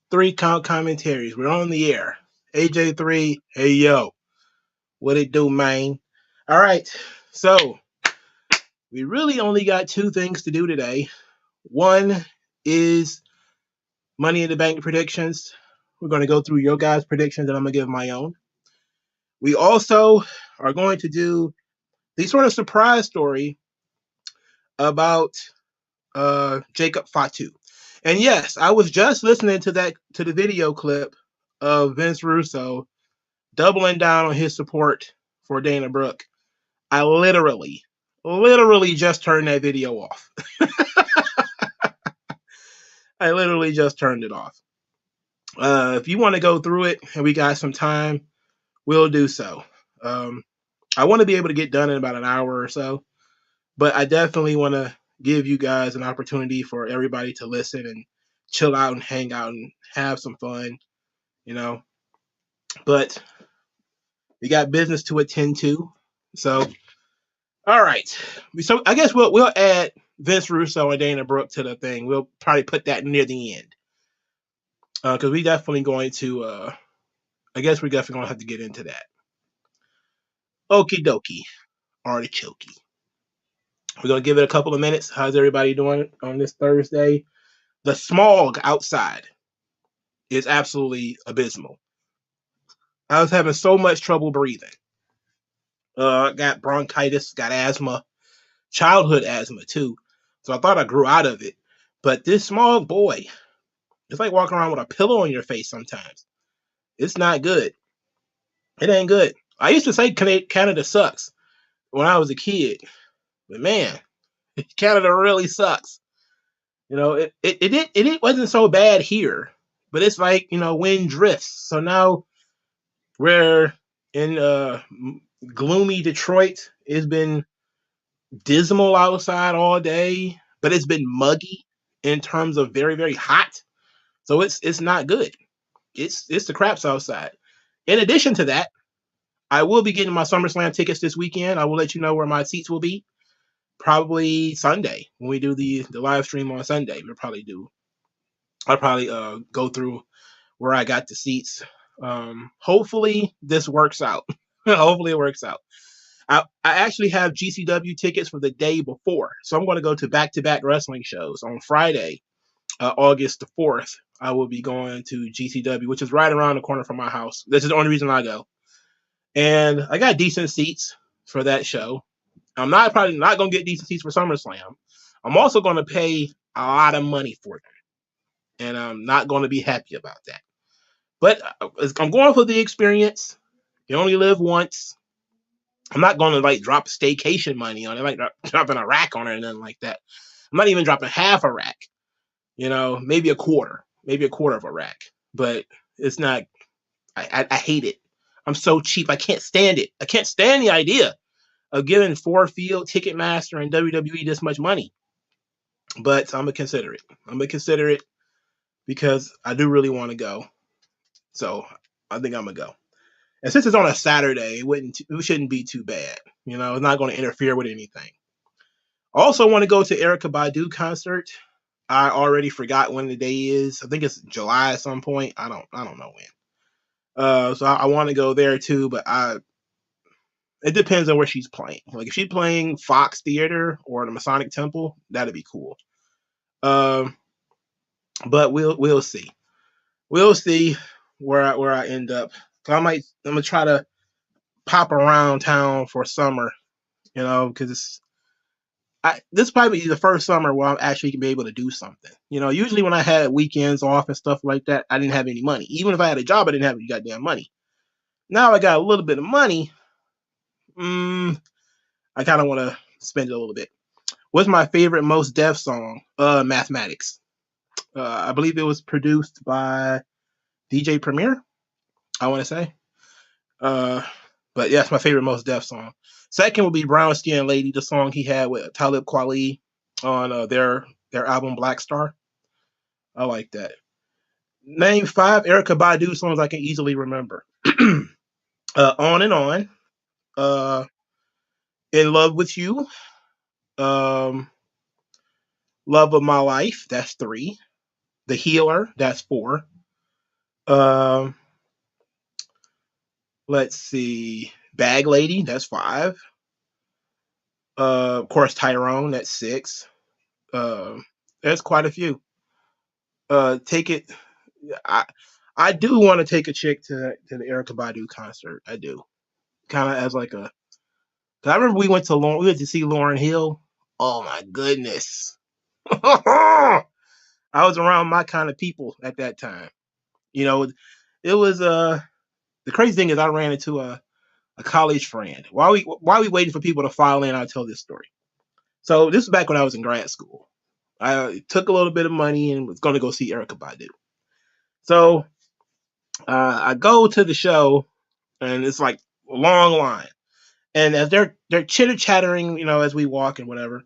Three count commentaries. We're on the air. AJ3, hey yo, what it do, man? All right, so we really only got two things to do today. One is Money in the Bank predictions. We're going to go through your guys' predictions, and I'm going to give my own. We also are going to do the sort of surprise story about Jacob Fatu. And yes, I was just listening to the video clip of Vince Russo doubling down on his support for Dana Brooke. I literally just turned that video off. I literally just turned it off. If you want to go through it and we got some time, we'll do so. I want to be able to get done in about an hour or so, but I definitely want to give you guys an opportunity for everybody to listen and chill out and hang out and have some fun, you know. But we got business to attend to. So, all right. So I guess we'll add Vince Russo and Dana Brooke to the thing. We'll probably put that near the end because we definitely going to. I guess we're definitely going to have to get into that. Okie dokie, artichoke. We're going to give it a couple of minutes. How's everybody doing on this Thursday? The smog outside is absolutely abysmal. I was having so much trouble breathing. Got bronchitis, got asthma, childhood asthma too. So I thought I grew out of it. But this smog, boy, it's like walking around with a pillow on your face sometimes. It's not good. It ain't good. I used to say Canada sucks when I was a kid. But man, Canada really sucks. You know, it wasn't so bad here. But it's like, wind drifts. So now we're in gloomy Detroit. It's been dismal outside all day, but it's been muggy in terms of very, very hot. So it's not good. It's the craps outside. In addition to that, I will be getting my SummerSlam tickets this weekend. I will let you know where my seats will be. Probably Sunday when we do the live stream on Sunday. I'll probably go through where I got the seats. Hopefully this works out. Hopefully it works out. I actually have GCW tickets for the day before. So I'm going to go to back-to-back wrestling shows. On Friday, August the 4th, I will be going to GCW, which is right around the corner from my house. This is the only reason I go. And I got decent seats for that show. I'm probably not going to get decent seats for SummerSlam. I'm also going to pay a lot of money for them. And I'm not going to be happy about that. But I'm going for the experience. You only live once. I'm not going to drop staycation money on it, dropping a rack on it or nothing like that. I'm not even dropping half a rack. Maybe a quarter of a rack. But it's not. I hate it. I'm so cheap. I can't stand it. I can't stand the idea of giving Ford Field, Ticketmaster, and WWE this much money. But I'm gonna consider it. Because I do really want to go. So I think I'm gonna go. And since it's on a Saturday, it shouldn't be too bad. It's not going to interfere with anything. I also want to go to Erykah Badu concert. I already forgot when the day is. I think it's July at some point. I don't know when. So I want to go there too, but it depends on where she's playing. Like if she's playing Fox Theater or the Masonic Temple, that'd be cool. But we'll see. We'll see where I end up. So I'm gonna try to pop around town for summer, because this probably be the first summer where I'm actually gonna be able to do something. Usually when I had weekends off and stuff like that, I didn't have any money. Even if I had a job, I didn't have any goddamn money. Now I got a little bit of money. I kind of want to spend it a little bit. What's my favorite Most Def song? Mathematics. I believe it was produced by DJ Premier, I want to say. But yeah, it's my favorite Most Def song. Second would be Brown Skin Lady, the song he had with Talib Kweli on their album Black Star. I like that. Name 5 Erykah Badu songs I can easily remember. On and On. In Love with You. Love of My Life. That's 3. The Healer. That's 4. Um, let's see. Bag Lady, that's 5. Of course, Tyrone, that's 6. There's quite a few. Take it. I I do want to take a chick to the Erykah Badu concert. I do, kind of as like a. Cause I remember we went to see Lauryn Hill. Oh my goodness. I was around my kind of people at that time. You know, it was the crazy thing is I ran into a college friend. While we waiting for people to file in, I'll tell this story. So this is back when I was in grad school. I took a little bit of money and was going to go see Erykah Badu. So I go to the show and it's like a long line. And as they're chitter chattering, as we walk and whatever.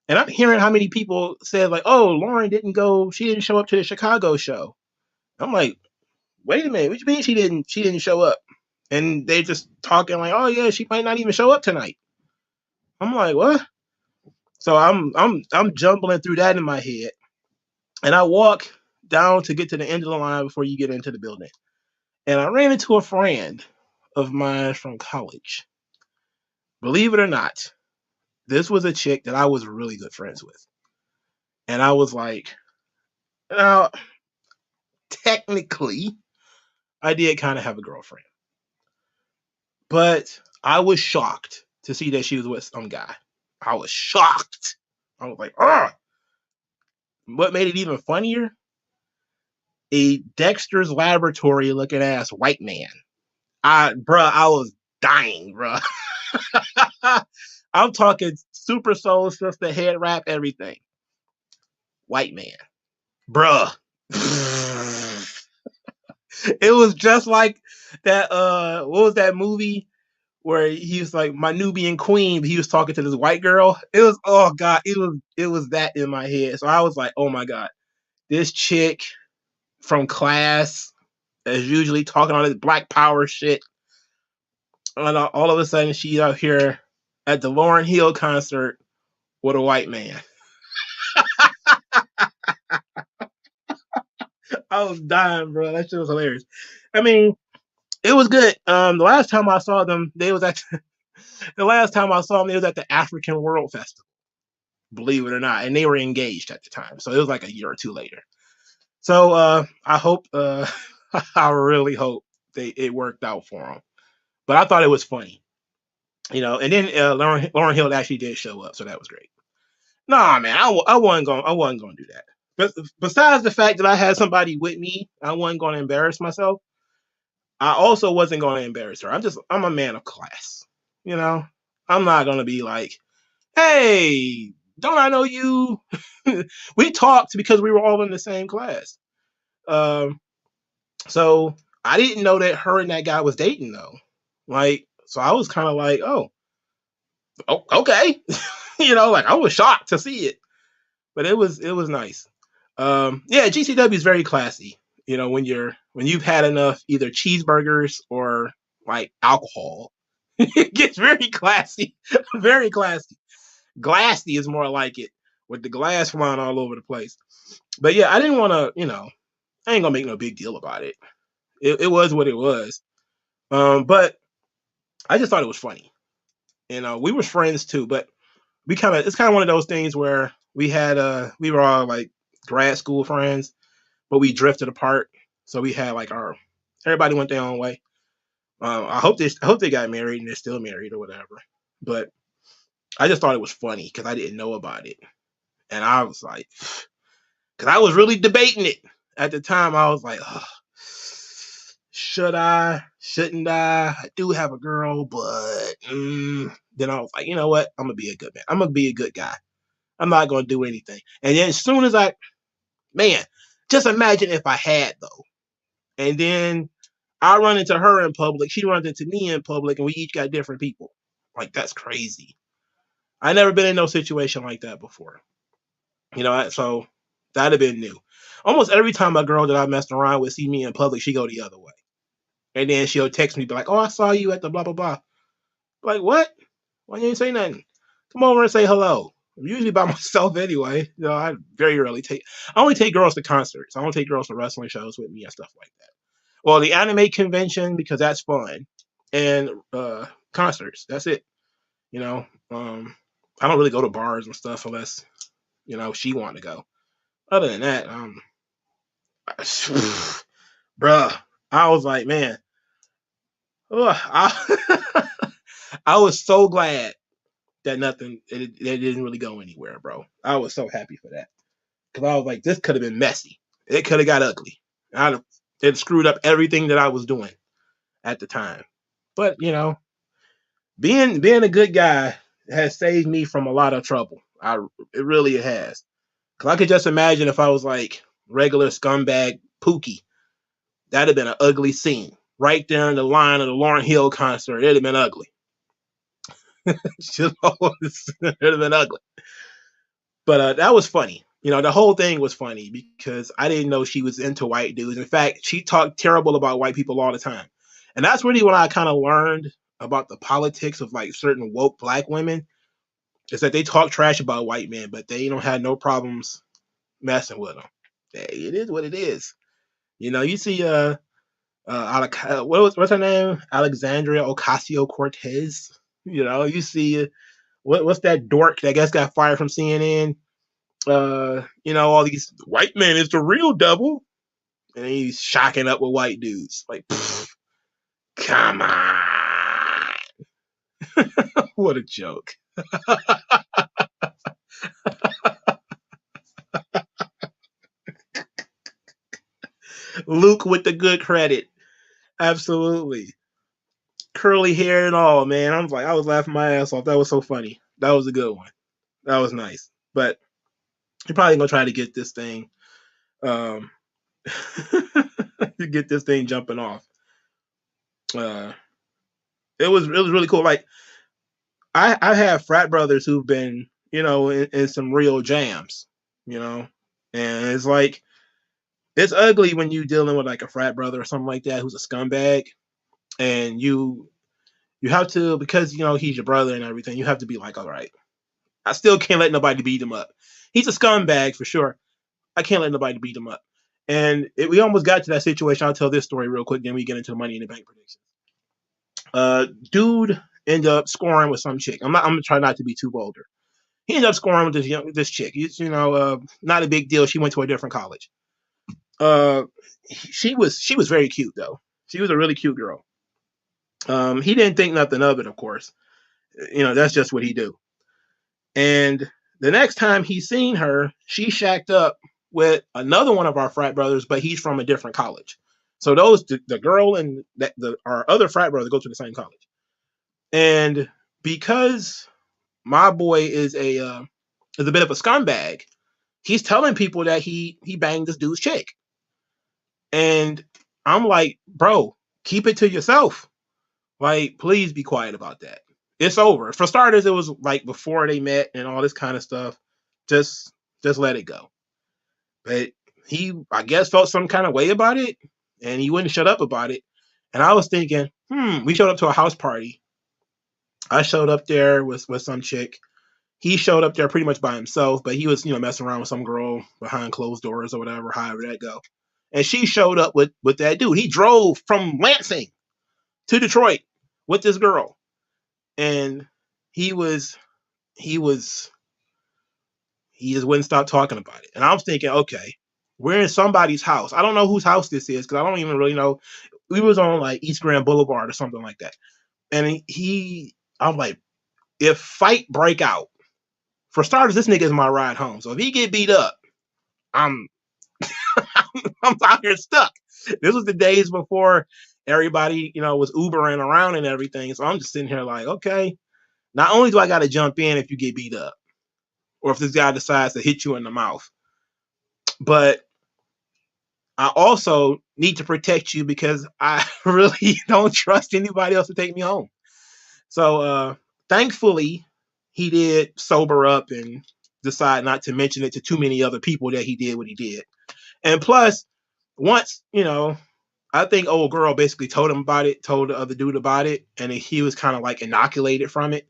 And I'm hearing how many people said like, "Oh, Lauren didn't go. She didn't show up to the Chicago show." I'm like, "Wait a minute. What you mean she didn't show up?" And they just talking like, "Oh yeah, she might not even show up tonight." I'm like, "What?" So I'm jumbling through that in my head, and I walk down to get to the end of the line before you get into the building. And I ran into a friend of mine from college. Believe it or not, this was a chick that I was really good friends with. And I was like, now, technically, I did kind of have a girlfriend. But I was shocked to see that she was with some guy. I was shocked. I was like, oh. What made it even funnier? A Dexter's Laboratory looking ass white man. I was dying, bruh. I'm talking Super Soul Sister, head wrap, everything. White man. Bruh. It was just like that what was that movie where he was like my Nubian queen, but he was talking to this white girl. It was, oh god, it was that in my head. So I was like, oh my god, this chick from class is usually talking all this black power shit, and all of a sudden she's out here at the Lauryn Hill concert with a white man. I was dying, bro. That shit was hilarious. I mean, it was good. The last time I saw them, they was at the last time I saw them, they was at the African World Festival. Believe it or not, and they were engaged at the time, so it was like a year or two later. So I hope, I really hope it worked out for them. But I thought it was funny, And then Lauryn Hill actually did show up, so that was great. Nah, man, I wasn't gonna do that. But besides the fact that I had somebody with me, I wasn't gonna embarrass myself. I also wasn't gonna embarrass her. I'm a man of class, you know. I'm not gonna be like, hey, don't I know you? We talked because we were all in the same class. Um, so I didn't know that her and that guy was dating though. Like, so I was kind of like, oh, okay, like I was shocked to see it, but it was nice. Yeah, GCW is very classy. When you've had enough either cheeseburgers or like alcohol, it gets very classy, very classy. Glassy is more like it, with the glass flying all over the place. But yeah, I didn't want to, I ain't gonna make no big deal about it. It was what it was. But I just thought it was funny. We were friends too, but it's kind of one of those things where we were all like grad school friends, but we drifted apart. So we had like everybody went their own way. I hope they got married and they're still married or whatever. But I just thought it was funny because I didn't know about it. And I was like, because I was really debating it at the time. I was like, oh, should I? Shouldn't I? I do have a girl, but then I was like, you know what? I'm gonna be a good man. I'm gonna be a good guy. I'm not gonna do anything. And then as soon as man, just imagine if I had though, and then I run into her in public, she runs into me in public, and we each got different people. Like, that's crazy. I never been in no situation like that before. So that'd have been new. Almost every time a girl that I messed around with see me in public, she go the other way. And then she'll text me, be like, oh, I saw you at the blah, blah, blah. Like, what? Why you ain't say nothing? Come over and say hello. I'm usually by myself anyway. I very rarely I only take girls to concerts. I don't take girls to wrestling shows with me and stuff like that. Well, the anime convention because that's fun, and concerts. That's it. You know, I don't really go to bars and stuff unless she wanted to go. Other than that, bruh, I was like, man, I, I was so glad that it didn't really go anywhere, bro. I was so happy for that because I was like, this could have been messy. It could have got ugly. It screwed up everything that I was doing at the time. But being a good guy has saved me from a lot of trouble. It really has. Cause I could just imagine if I was like regular scumbag Pookie, that'd have been an ugly scene right there in the line of the Lauryn Hill concert. It'd have been ugly. It'd have been ugly. But that was funny. The whole thing was funny because I didn't know she was into white dudes. In fact, she talked terrible about white people all the time. And that's really when I kind of learned about the politics of like certain woke black women is that they talk trash about white men, but they don't have no problems messing with them. Hey, it is what it is. You see what's her name? Alexandria Ocasio-Cortez. You see what's that dork that guess got fired from CNN? All these white men is the real devil, and he's shocking up with white dudes. Like, come on, what a joke. Luke with the good credit, absolutely, curly hair and all, man. I was laughing my ass off. That was so funny. That was a good one. That was nice. But you're probably gonna try to get this thing, to get this thing jumping off. It was really cool. Like I have frat brothers who've been, in some real jams, and it's like it's ugly when you dealing with like a frat brother or something like that who's a scumbag, and you have to because he's your brother and everything. You have to be like, all right, I still can't let nobody beat him up. He's a scumbag for sure. I can't let nobody beat him up. And we almost got to that situation. I'll tell this story real quick, then we get into the Money in the Bank predictions. Dude ended up scoring with some chick. I'm gonna try not to be too vulgar. He ended up scoring with this chick. Not a big deal. She went to a different college. She was very cute though. She was a really cute girl. He didn't think nothing of it, of course. That's just what he do. And the next time he seen her, she shacked up with another one of our frat brothers, but he's from a different college. So the girl and our other frat brother go to the same college. And because my boy is a bit of a scumbag, he's telling people that he banged this dude's chick. And I'm like, bro, keep it to yourself. Like, please be quiet about that. It's over. For starters, it was like before they met and all this kind of stuff. Just let it go. But he, I guess, felt some kind of way about it, and he wouldn't shut up about it. And I was thinking, we showed up to a house party. I showed up there with some chick. He showed up there pretty much by himself, but he was, messing around with some girl behind closed doors or whatever, however that go. And she showed up with that dude. He drove from Lansing to Detroit with this girl. And he just wouldn't stop talking about it. And I was thinking, okay, we're in somebody's house. I don't know whose house this is because I don't even really know. We was on like East Grand Boulevard or something like that. And I'm like, if fight break out, for starters, this nigga is my ride home. So if he get beat up, I'm out here stuck. This was the days before everybody, was Ubering around and everything. So I'm just sitting here like, okay, not only do I got to jump in if you get beat up, or if this guy decides to hit you in the mouth, but I also need to protect you because I really don't trust anybody else to take me home. So thankfully, he did sober up and decide not to mention it to too many other people that he did what he did. And plus, once, I think old girl basically told him about it, told the other dude about it, and he was kind of like inoculated from it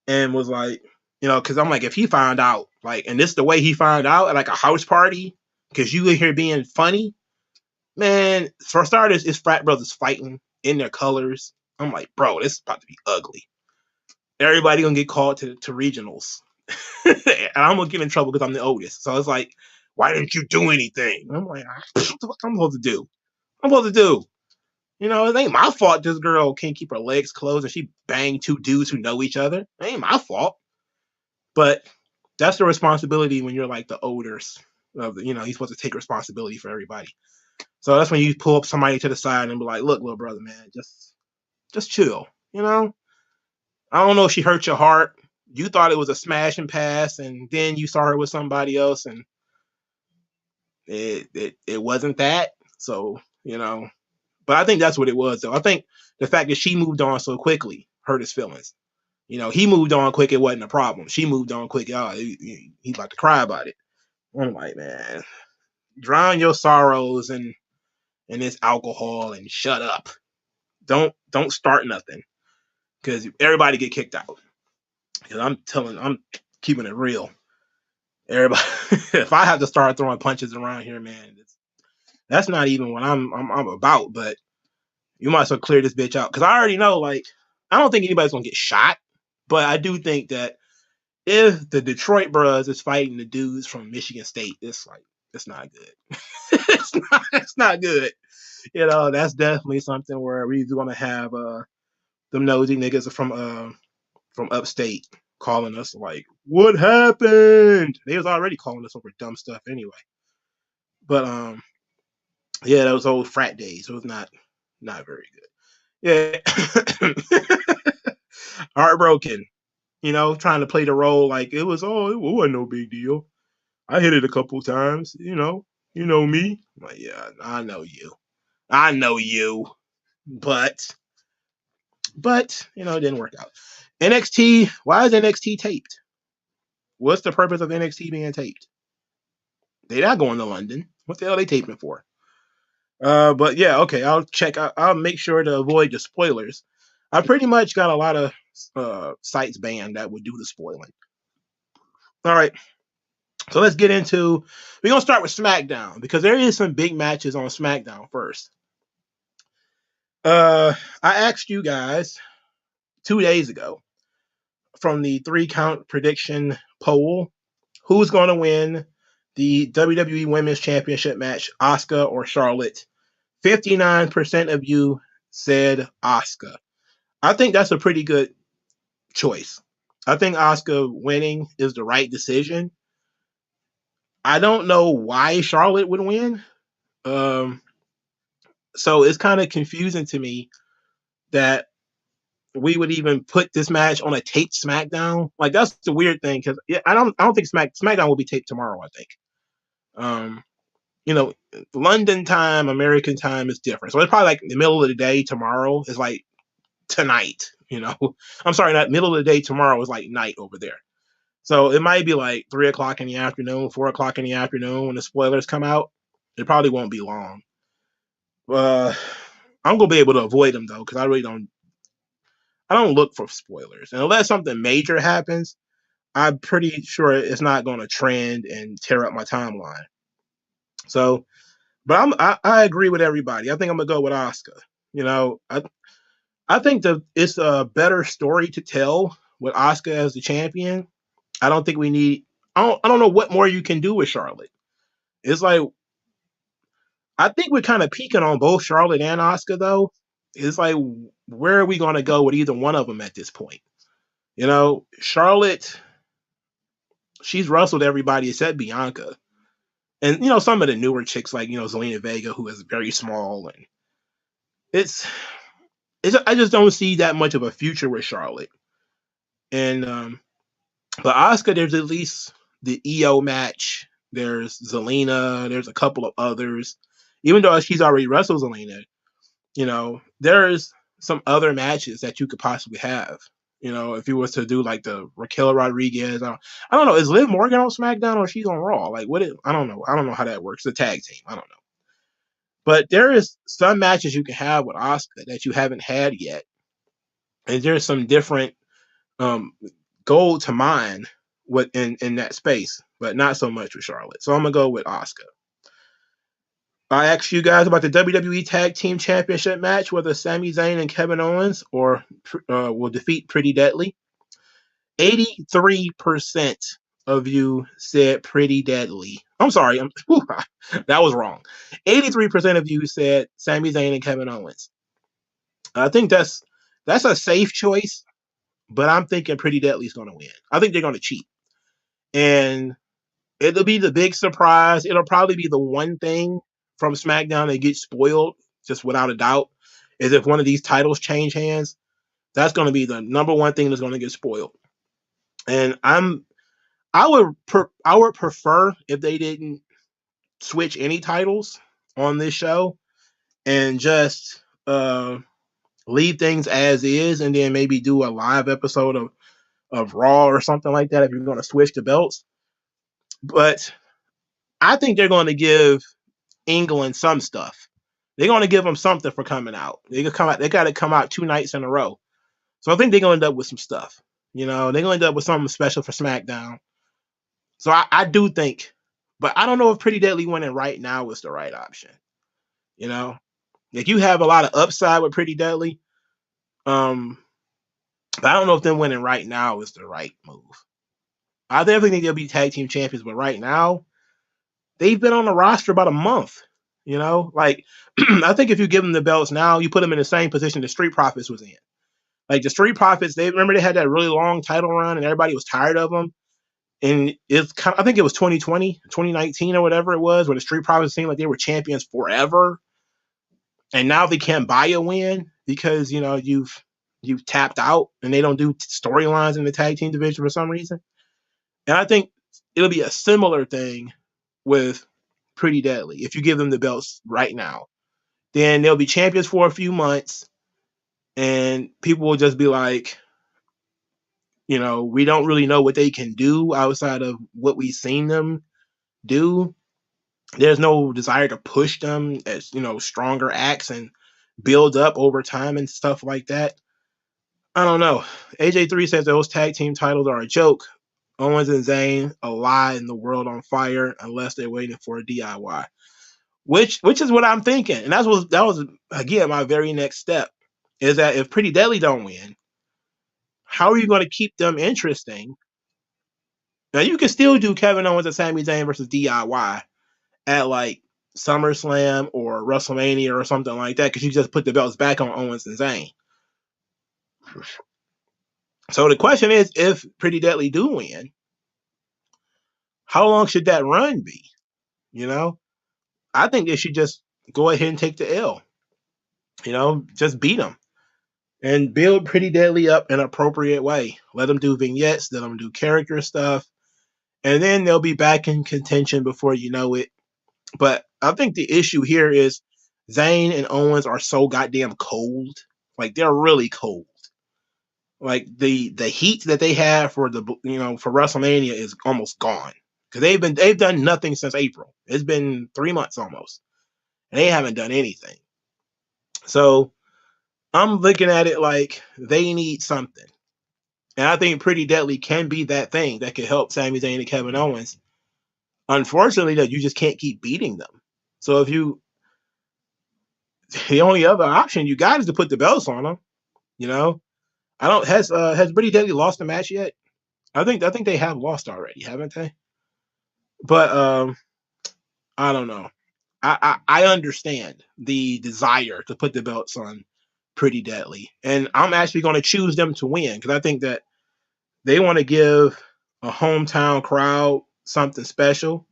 and was like, because I'm like, if he found out, like, and this is the way he found out at like a house party, because you were here being funny, Man, for starters, it's frat brothers fighting in their colors. I'm like, bro, this is about to be ugly. Everybody gonna get called to regionals. And I'm gonna get in trouble because I'm the oldest. So it's like, why didn't you do anything? And I'm like, what the fuck I'm supposed to do? I'm supposed to do? You know, it ain't my fault this girl can't keep her legs closed and she banged two dudes who know each other. It ain't my fault. But that's the responsibility when you're like the oldest of the, you're supposed to take responsibility for everybody. So that's when you pull up somebody to the side and be like, look, little brother, man, just chill. I don't know if she hurt your heart. You thought it was a smash and pass, and then you saw her with somebody else, and it wasn't that. So, but I think that's what it was, though. I think the fact that she moved on so quickly hurt his feelings. He moved on quick. It wasn't a problem. She moved on quick. Oh, he's about to cry about it. I'm like, man, drown your sorrows in this alcohol and shut up. Don't start nothing because everybody get kicked out. Because I'm keeping it real. Everybody, if I have to start throwing punches around here, man, that's not even what I'm about. But you might as well clear this bitch out because I already know. Like, I don't think anybody's gonna get shot, but I do think that if the Detroit Bros is fighting the dudes from Michigan State, it's not good. it's not good. That's definitely something where we're gonna have them nosy niggas from upstate calling us like, what happened? They was already calling us over dumb stuff anyway. But yeah, those old frat days. It was not very good. Yeah. Heartbroken. Trying to play the role like it wasn't no big deal. I hit it a couple times, you know me. I'm like, yeah, I know you. But it didn't work out. NXT, why is NXT taped? What's the purpose of NXT being taped? They're not going to London. What the hell are they taping for? But yeah, okay, I'll check. I'll make sure to avoid the spoilers. I pretty much got a lot of sites banned that would do the spoiling. All right, so let's get into. We're gonna start with SmackDown because there is some big matches on SmackDown first. I asked you guys 2 days ago from the 3-count prediction poll who's going to win the WWE Women's Championship match, Asuka or Charlotte. 59% of you said Asuka. I think that's a pretty good choice. I think Asuka winning is the right decision. I don't know why Charlotte would win. So it's kind of confusing to me that we would even put this match on a taped SmackDown. Like, that's the weird thing because I don't think SmackDown will be taped tomorrow. I think. London time, American time is different. So it's probably like the middle of the day tomorrow is like tonight. I'm sorry, not middle of the day tomorrow is like night over there. So it might be like 3 o'clock in the afternoon, 4 o'clock in the afternoon when the spoilers come out. It probably won't be long. I'm gonna be able to avoid them though because I don't look for spoilers, and unless something major happens, I'm pretty sure it's not going to trend and tear up my timeline. So, but I agree with everybody. I think I'm gonna go with Asuka. I think it's a better story to tell with Asuka as the champion. I don't think we need. I don't know what more you can do with Charlotte. It's like I think we're kind of peaking on both Charlotte and Asuka though. It's like where are we going to go with either one of them at this point? Charlotte, she's wrestled everybody except Bianca. And, some of the newer chicks like, Zelina Vega, who is very small. And I just don't see that much of a future with Charlotte. And, but Asuka, there's at least the EO match. There's Zelina. There's a couple of others. Even though she's already wrestled Zelina, there's some other matches that you could possibly have. If you was to do like the Raquel Rodriguez, I don't know. Is Liv Morgan on SmackDown or she's on Raw? Like I don't know. I don't know how that works. The tag team. I don't know. But there is some matches you can have with Asuka that you haven't had yet, and there's some different gold to mine in that space, but not so much with Charlotte. So I'm gonna go with Asuka. I asked you guys about the WWE Tag Team Championship match, whether Sami Zayn and Kevin Owens will defeat Pretty Deadly. 83% of you said Pretty Deadly. I'm sorry, that was wrong. 83% of you said Sami Zayn and Kevin Owens. I think that's a safe choice, but I'm thinking Pretty Deadly's going to win. I think they're going to cheat, and it'll be the big surprise. It'll probably be the one thing from SmackDown that gets spoiled, just without a doubt, is if one of these titles change hands. That's going to be the number one thing that's going to get spoiled. And I would prefer if they didn't switch any titles on this show and just leave things as is, and then maybe do a live episode of Raw or something like that if you're going to switch the belts. But I think they're going to give England some stuff. They're going to give them something for coming out. They got to come out 2 nights in a row. So I think they're going to end up with some stuff. They're going to end up with something special for SmackDown. So I do think, but I don't know if Pretty Deadly winning right now is the right option. Like, you have a lot of upside with Pretty Deadly. But I don't know if them winning right now is the right move. I definitely think they'll be tag team champions, but right now, they've been on the roster about a month. Like, I think if you give them the belts now, you put them in the same position the Street Profits was in. Like, the Street Profits, they had that really long title run, and everybody was tired of them. And I think it was 2020, 2019 or whatever it was, where the Street Profits seemed like they were champions forever. And now they can't buy a win because, you've tapped out, and they don't do storylines in the tag team division for some reason. And I think it'll be a similar thing with Pretty Deadly. If you give them the belts right now, then they'll be champions for a few months, and people will just be like, we don't really know what they can do outside of what we've seen them do. There's no desire to push them as, stronger acts and build up over time and stuff like that. I don't know. AJ3 says those tag team titles are a joke. Owens and Zayn, a lie in the world on fire unless they're waiting for a DIY. Which is what I'm thinking. And that was again my very next step, is that if Pretty Deadly don't win, how are you going to keep them interesting? Now, you can still do Kevin Owens and Sami Zayn versus DIY at like SummerSlam or WrestleMania or something like that, because you just put the belts back on Owens and Zayn. So the question is, if Pretty Deadly do win, how long should that run be? I think they should just go ahead and take the L. Just beat them and build Pretty Deadly up in an appropriate way. Let them do vignettes, let them do character stuff, and then they'll be back in contention before you know it. But I think the issue here is Zayn and Owens are so goddamn cold. Like, they're really cold. Like, the heat that they have for for WrestleMania is almost gone, because they've done nothing since April. It's been 3 months almost, and they haven't done anything. So I'm looking at it like they need something, and I think Pretty Deadly can be that thing that could help Sami Zayn and Kevin Owens. Unfortunately, that you just can't keep beating them. So the only other option you got is to put the belts on them. Has Pretty Deadly lost a match yet? I think they have lost already, haven't they? But I don't know. I understand the desire to put the belts on Pretty Deadly, and I'm actually going to choose them to win, because I think that they want to give a hometown crowd something special.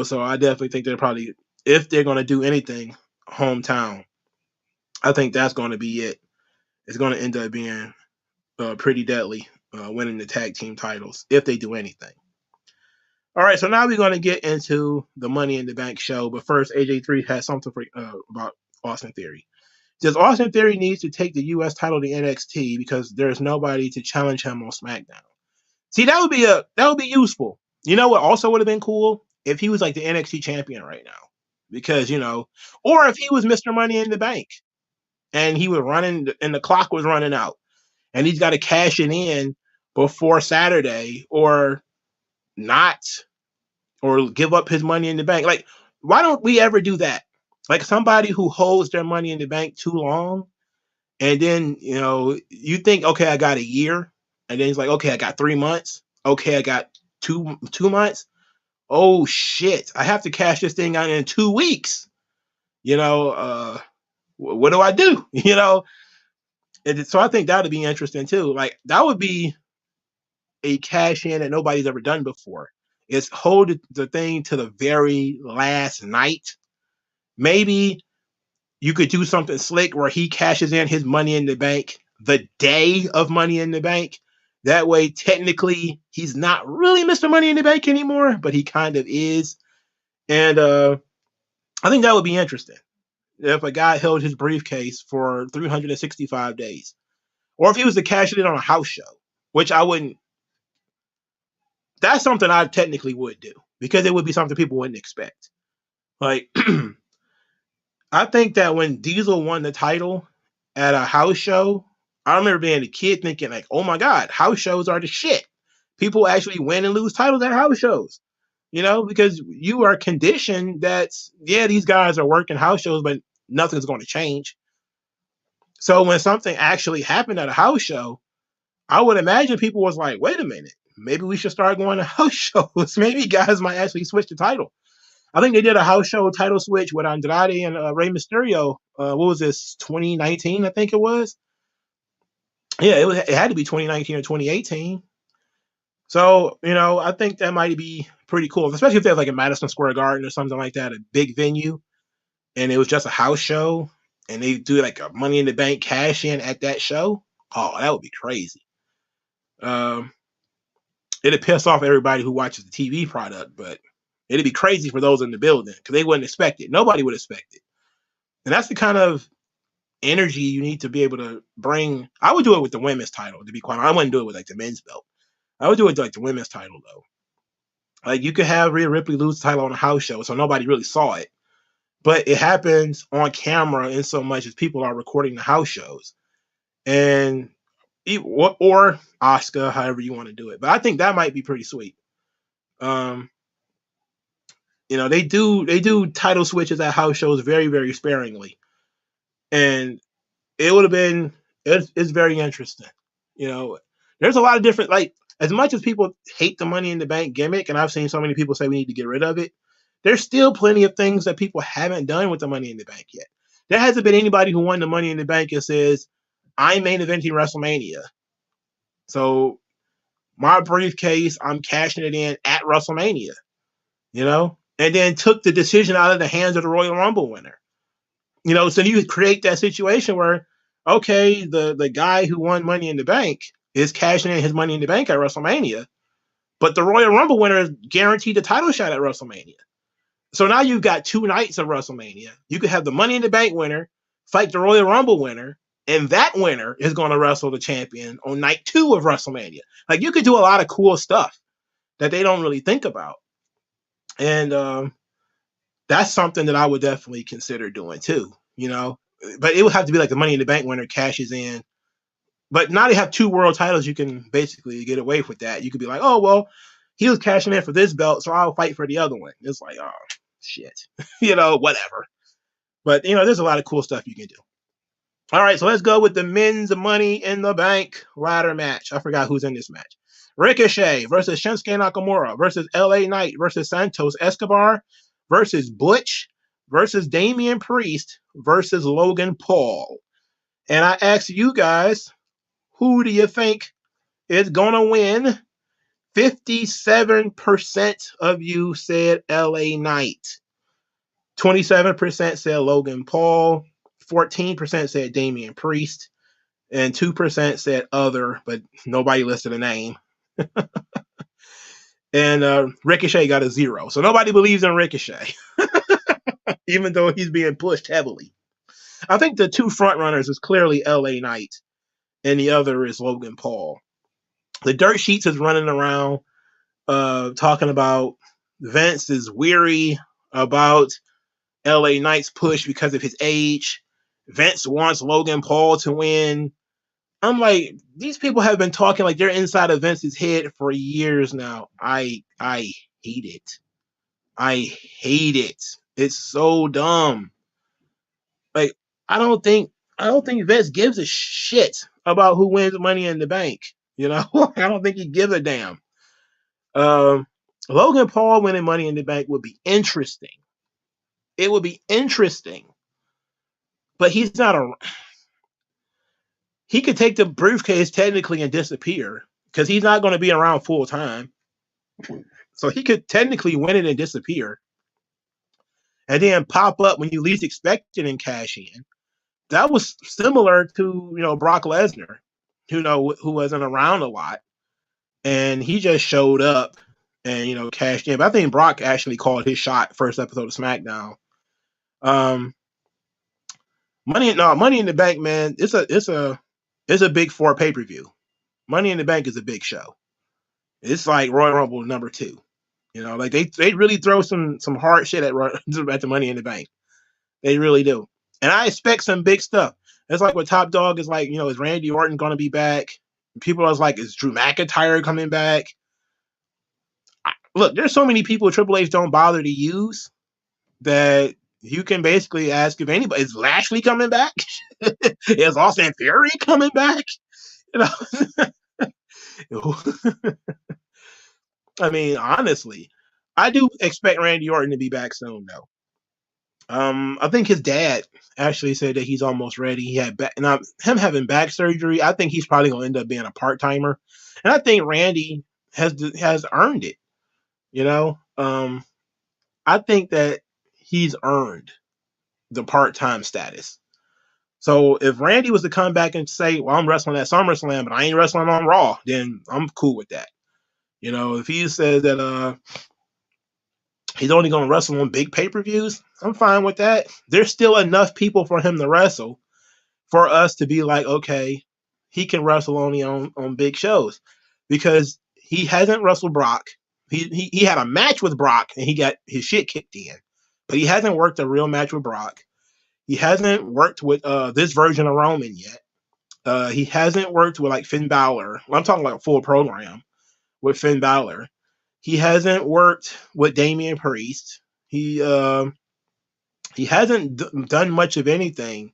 So I definitely think they're probably, if they're going to do anything, hometown. I think that's going to be it. It's going to end up being Pretty Deadly winning the tag team titles, if they do anything. All right, so now we're going to get into the Money in the Bank show. But first, AJ3 has something about Austin Theory. Says Austin Theory needs to take the U.S. title to NXT because there's nobody to challenge him on SmackDown. See, that would be useful. You know what also would have been cool? If he was like the NXT champion right now. Because, or if he was Mr. Money in the Bank and he was running and the clock was running out and he's got to cash it in before Saturday, or not, or give up his Money in the Bank. Like, why don't we ever do that? Like somebody who holds their money in the bank too long, and then you think, okay, I got a year, and then it's like, okay, I got 3 months, okay, I got two months. Oh shit, I have to cash this thing out in 2 weeks. What do I do? So I think that would be interesting too. Like that would be a cash in that nobody's ever done before. Is hold the thing to the very last night. Maybe you could do something slick where he cashes in his money in the bank the day of Money in the Bank. That way, technically, he's not really Mr. Money in the Bank anymore, but he kind of is. And I think that would be interesting if a guy held his briefcase for 365 days. Or if he was to cash it in on a house show, which I wouldn't. That's something I technically would do because it would be something people wouldn't expect. Like, I think that when Diesel won the title at a house show, I remember being a kid thinking like, oh my God, house shows are the shit. People actually win and lose titles at house shows, because you are conditioned that, yeah, these guys are working house shows, but nothing's going to change. So when something actually happened at a house show, I would imagine people was like, wait a minute, maybe we should start going to house shows. Maybe guys might actually switch the title. I think they did a house show title switch with Andrade and Rey Mysterio. What was this, 2019, I think it was? Yeah, it had to be 2019 or 2018. So, I think that might be pretty cool, especially if there's like a Madison Square Garden or something like that, a big venue, and it was just a house show, and they do like a Money in the Bank cash in at that show. Oh, that would be crazy. It'd piss off everybody who watches the TV product, but it'd be crazy for those in the building because they wouldn't expect it. Nobody would expect it. And that's the kind of energy you need to be able to bring. I would do it with the women's title, to be quite honest. I wouldn't do it with like the men's belt. I would do it with like the women's title though. Like you could have Rhea Ripley lose the title on a house show, so nobody really saw it. But it happens on camera in so much as people are recording the house shows. And or Asuka, however you want to do it. But I think that might be pretty sweet. They do title switches at house shows very, very sparingly. And it would have been, it's very interesting. There's a lot of different, like, as much as people hate the Money in the Bank gimmick, and I've seen so many people say we need to get rid of it, there's still plenty of things that people haven't done with the Money in the Bank yet. There hasn't been anybody who won the Money in the Bank and says, I'm main eventing WrestleMania. So my briefcase, I'm cashing it in at WrestleMania, and then took the decision out of the hands of the Royal Rumble winner. So you create that situation where, okay, the guy who won Money in the Bank is cashing in his Money in the Bank at WrestleMania, but the Royal Rumble winner is guaranteed a title shot at WrestleMania. So now you've got 2 nights of WrestleMania. You could have the Money in the Bank winner fight the Royal Rumble winner, and that winner is going to wrestle the champion on night 2 of WrestleMania. Like, you could do a lot of cool stuff that they don't really think about. And that's something that I would definitely consider doing too, But it would have to be like the Money in the Bank winner cashes in. But now they have 2 world titles, you can basically get away with that. You could be like, oh, well, he was cashing in for this belt, so I'll fight for the other one. It's like, oh, shit. Whatever. But, there's a lot of cool stuff you can do. All right, so let's go with the men's Money in the Bank ladder match. I forgot who's in this match. Ricochet versus Shinsuke Nakamura versus LA Knight versus Santos Escobar versus Butch versus Damian Priest versus Logan Paul. And I asked you guys, who do you think is going to win? 57% of you said LA Knight. 27% said Logan Paul. 14% said Damian Priest. And 2% said other, but nobody listed a name. And Ricochet got a 0. So nobody believes in Ricochet, even though he's being pushed heavily. I think the 2 front runners is clearly LA Knight, and the other is Logan Paul. The dirt sheets is running around talking about Vince is weary about LA Knight's push because of his age. Vince wants Logan Paul to win. I'm like, these people have been talking like they're inside of Vince's head for years now. I hate it. I hate it. It's so dumb. Like, I don't think Vince gives a shit about who wins Money in the Bank. You know, I don't think he gives a damn. Um, Logan Paul winning Money in the Bank would be interesting. It would be interesting, but he's not a. He could take the briefcase technically and disappear because he's not going to be around full time. So he could technically win it and disappear, and then pop up when you least expect it and cash in. That was similar to Brock Lesnar, who wasn't around a lot, and he just showed up and cashed in. But I think Brock actually called his shot first episode of SmackDown. Money in the Bank, man. It's a big four pay-per-view. Money in the Bank is a big show. It's like Royal Rumble #2. Like they really throw some hard shit at the Money in the Bank. They really do. And I expect some big stuff. It's like what Top Dog is like, is Randy Orton going to be back? People are like, is Drew McIntyre coming back? Look, there's so many people Triple H don't bother to use that you can basically ask if anybody, is Lashley coming back? Is Austin Theory coming back? I mean, honestly, I do expect Randy Orton to be back soon, though. I think his dad actually said that he's almost ready. He had him having back surgery. I think he's probably gonna end up being a part timer, and I think Randy has earned it. I think that he's earned the part time status. So if Randy was to come back and say, "Well, I'm wrestling at SummerSlam, but I ain't wrestling on Raw," then I'm cool with that. If he says that he's only going to wrestle on big pay-per-views, I'm fine with that. There's still enough people for him to wrestle for us to be like, okay, he can wrestle only on big shows, because he hasn't wrestled Brock. He had a match with Brock and he got his shit kicked in, but he hasn't worked a real match with Brock. He hasn't worked with this version of Roman yet. He hasn't worked with like Finn Balor. I'm talking like a full program with Finn Balor. He hasn't worked with Damian Priest. He hasn't done much of anything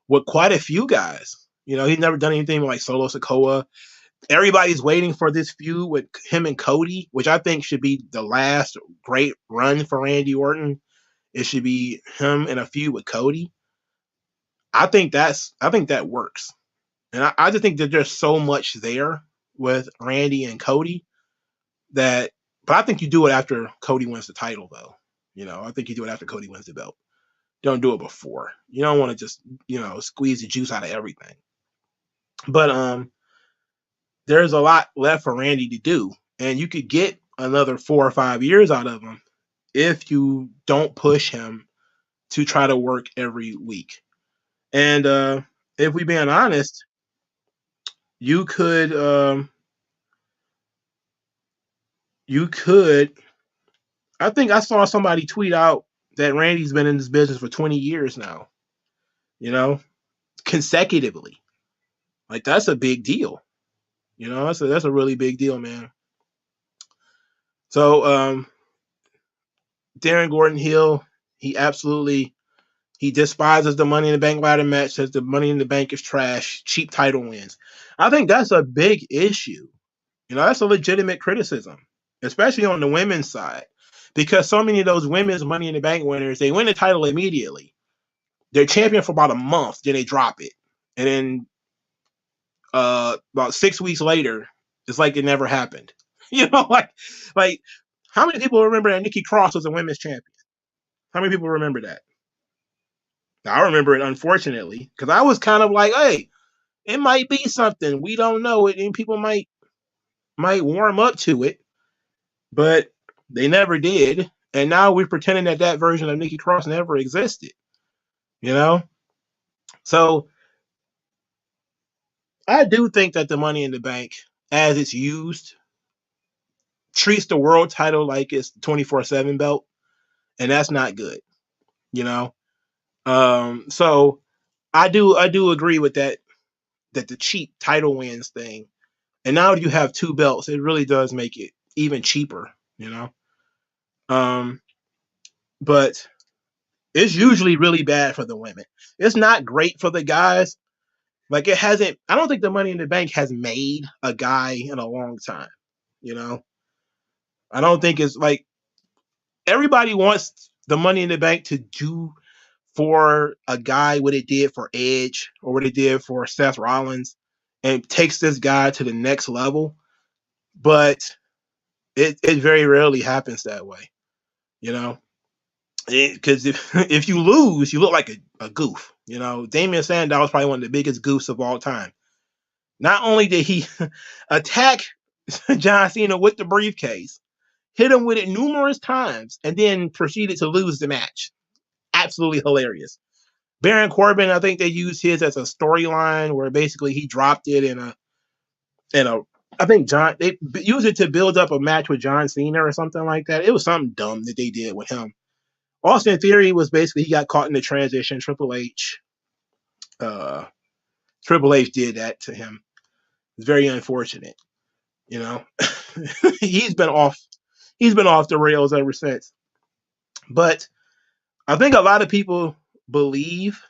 with quite a few guys. He's never done anything with like Solo Sikoa. Everybody's waiting for this feud with him and Cody, which I think should be the last great run for Randy Orton. It should be him in a feud with Cody. I think that works. And I just think that there's so much there with Randy and Cody but I think you do it after Cody wins the title, though. I think you do it after Cody wins the belt. Don't do it before. You don't want to just, squeeze the juice out of everything. But there's a lot left for Randy to do, and you could get another 4 or 5 years out of him if you don't push him to try to work every week. And if we're being honest, you could I think I saw somebody tweet out that Randy's been in this business for 20 years now, consecutively. Like, that's a big deal. That's a really big deal, man. So Darren Gordon-Hill, he despises the Money in the Bank ladder match, says the Money in the Bank is trash, cheap title wins. I think that's a big issue. That's a legitimate criticism, especially on the women's side, because so many of those women's Money in the Bank winners, they win the title immediately. They're champion for about a month, then they drop it. And then about 6 weeks later, it's like it never happened. Like how many people remember that Nikki Cross was a women's champion? How many people remember that? I remember it, unfortunately, because I was kind of like, hey, it might be something. We don't know it, and people might warm up to it, but they never did. And now we're pretending that version of Nikki Cross never existed. So I do think that the Money in the Bank, as it's used, treats the world title like it's the 24/7 belt, and that's not good. So I do agree with that the cheap title wins thing. And now you have 2 belts, it really does make it even cheaper. But It's usually really bad for the women. It's not great for the guys. Like it hasn't. I don't think the Money in the Bank has made a guy in a long time. You know, I don't think it's like everybody wants the Money in the Bank to do for a guy what it did for Edge or what it did for Seth Rollins, and takes this guy to the next level. But it very rarely happens that way. You know, because if you lose, you look like a goof. You know, Damian Sandow is probably one of the biggest goofs of all time. Not only did he attack John Cena with the briefcase, hit him with it numerous times, and then proceeded to lose the match. Absolutely hilarious. Baron Corbin, I think they used his as a storyline where basically he dropped it in a I think John they used it to build up a match with John Cena or something like that. It was something dumb that they did with him. Austin Theory was basically he got caught in the transition. Uh, Triple H did that to him. It's very unfortunate. You know, he's been off. He's been off the rails ever since. But I think a lot of people believe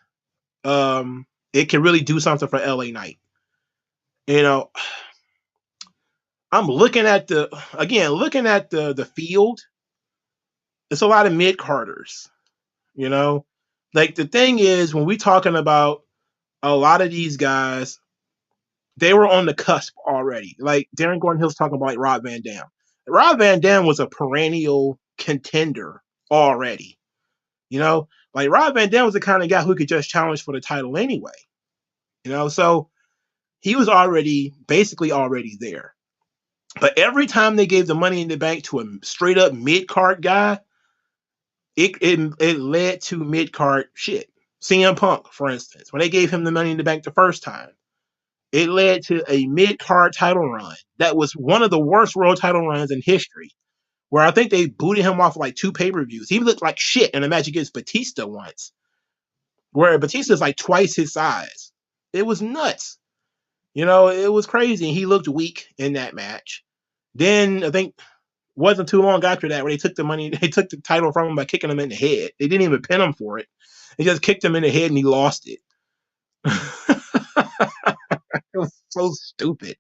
it can really do something for LA Knight. You know, I'm looking at the field. It's a lot of mid carders. You know, like the thing is when we're talking about a lot of these guys, they were on the cusp already. Like Darren Gordon-Hill's talking about like Rob Van Dam. Rob Van Dam was a perennial contender already. You know, like Rob Van Dam was the kind of guy who could just challenge for the title anyway. You know, so he was basically already there. But every time they gave the Money in the Bank to a straight up mid card guy, it led to mid card shit. CM Punk, for instance, when they gave him the Money in the Bank the first time, it led to a mid card title run that was one of the worst world title runs in history. Where I think they booted him off like 2 pay-per-views. He looked like shit in a match against Batista once, where Batista's like twice his size. It was nuts. You know, it was crazy. He looked weak in that match. Then I think wasn't too long after that where they took the title from him by kicking him in the head. They didn't even pin him for it. They just kicked him in the head and he lost it. It was so stupid.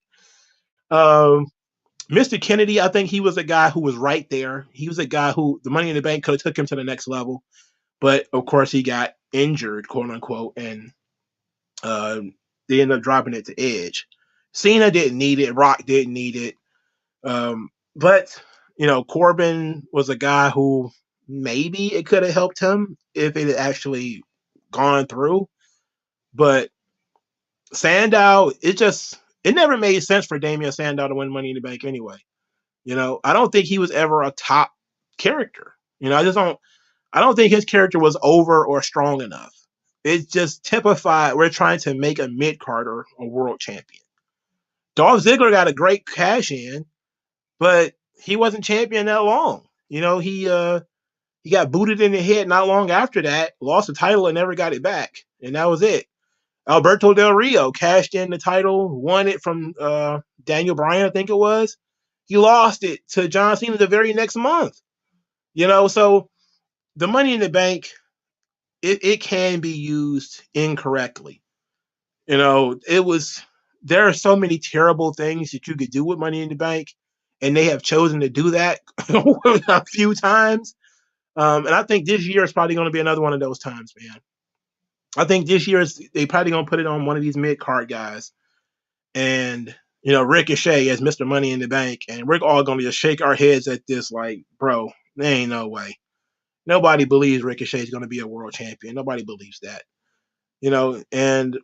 Mr. Kennedy, I think he was a guy who was right there. He was a guy who the Money in the Bank could have took him to the next level, but of course he got injured, quote unquote, and they ended up dropping it to Edge. Cena didn't need it. Rock didn't need it. But you know, Corbin was a guy who maybe it could have helped him if it had actually gone through. But Sandow, it never made sense for Damian Sandow to win Money in the Bank anyway. You know, I don't think he was ever a top character. You know, I don't think his character was over or strong enough. It just typified we're trying to make a mid carder a world champion. Dolph Ziggler got a great cash in, but he wasn't champion that long. You know, he got booted in the head not long after that, lost the title and never got it back, and that was it. Alberto Del Rio cashed in the title, won it from Daniel Bryan, I think it was. He lost it to John Cena the very next month. You know, so the Money in the Bank, it can be used incorrectly. You know, there are so many terrible things that you could do with Money in the Bank, and they have chosen to do that a few times. And I think this year is probably going to be another one of those times, man. I think this year they probably going to put it on one of these mid card guys, and you know Ricochet as Mr. Money in the Bank, and we're all going to just shake our heads at this, like, bro, there ain't no way. Nobody believes Ricochet is going to be a world champion. Nobody believes that, you know. And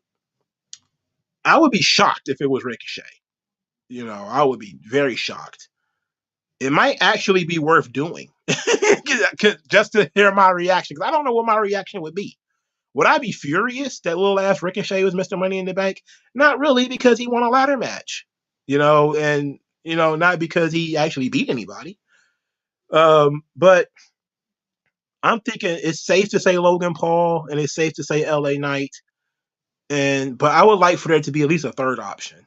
I would be shocked if it was Ricochet. You know, I would be very shocked. It might actually be worth doing just to hear my reaction, because I don't know what my reaction would be. Would I be furious that little ass Ricochet was Mr. Money in the Bank? Not really, because he won a ladder match, you know, and you know, not because he actually beat anybody. But I'm thinking it's safe to say Logan Paul and it's safe to say LA Knight. But I would like for there to be at least a third option.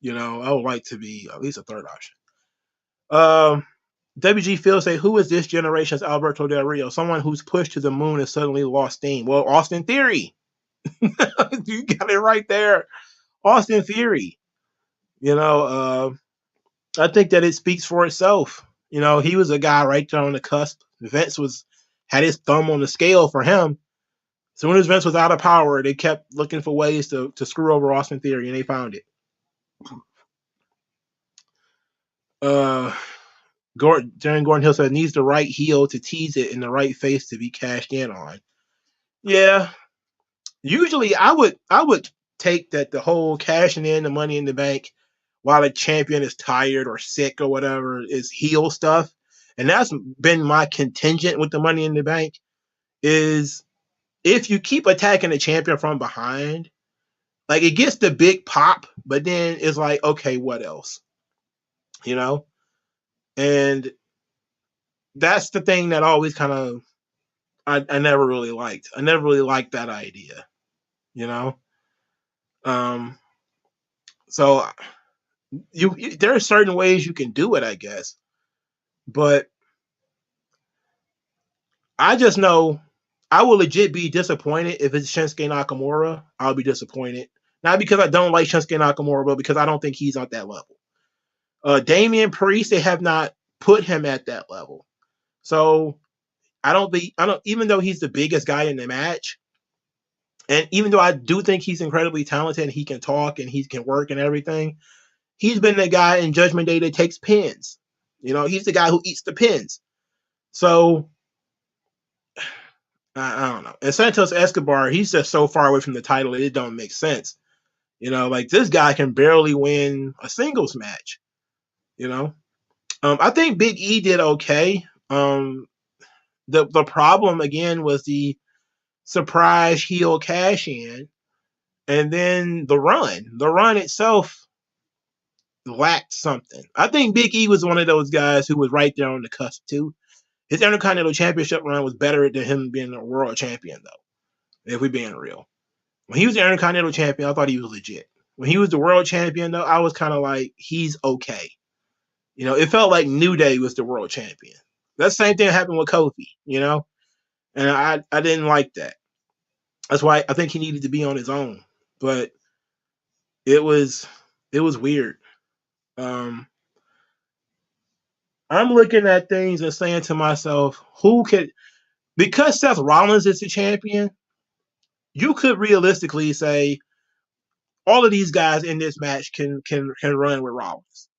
You know, I would like to be at least a third option. WG Phil say, who is this generation's Alberto Del Rio? Someone who's pushed to the moon and suddenly lost steam. Well, Austin Theory. You got it right there. Austin Theory. You know, I think that it speaks for itself. You know, he was a guy right there on the cusp. Vince had his thumb on the scale for him. As soon as Vince was out of power, they kept looking for ways to screw over Austin Theory, and they found it. Darren Gordon-Hill said needs the right heel to tease it and the right face to be cashed in on. Yeah, usually I would take that the whole cashing in the Money in the Bank while a champion is tired or sick or whatever is heel stuff, and that's been my contingent with the Money in the Bank. Is if you keep attacking the champion from behind, like it gets the big pop, but then it's like, okay, what else? You know, and that's the thing that always kind of I never really liked. I never really liked that idea, you know. So there are certain ways you can do it, I guess, but I just know I will legit be disappointed if it's Shinsuke Nakamura. I'll be disappointed, not because I don't like Shinsuke Nakamura, but because I don't think he's at that level. Damian Priest, they have not put him at that level, so I don't. Even though he's the biggest guy in the match, and even though I do think he's incredibly talented and he can talk and he can work and everything, he's been the guy in Judgment Day that takes pins. You know, he's the guy who eats the pins. So I don't know. And Santos Escobar, he's just so far away from the title, it don't make sense. You know, like this guy can barely win a singles match. You know, I think Big E did okay. The problem again was the surprise heel cash in, and then the run. The run itself lacked something. I think Big E was one of those guys who was right there on the cusp too. His Intercontinental Championship run was better than him being a world champion, though, if we're being real. When he was the Intercontinental Champion, I thought he was legit. When he was the world champion, though, I was kind of like, he's okay. You know, it felt like New Day was the world champion. That same thing happened with Kofi, you know? And I didn't like that. That's why I think he needed to be on his own. But it was weird. I'm looking at things and saying to myself, because Seth Rollins is the champion, you could realistically say all of these guys in this match can run with Rollins.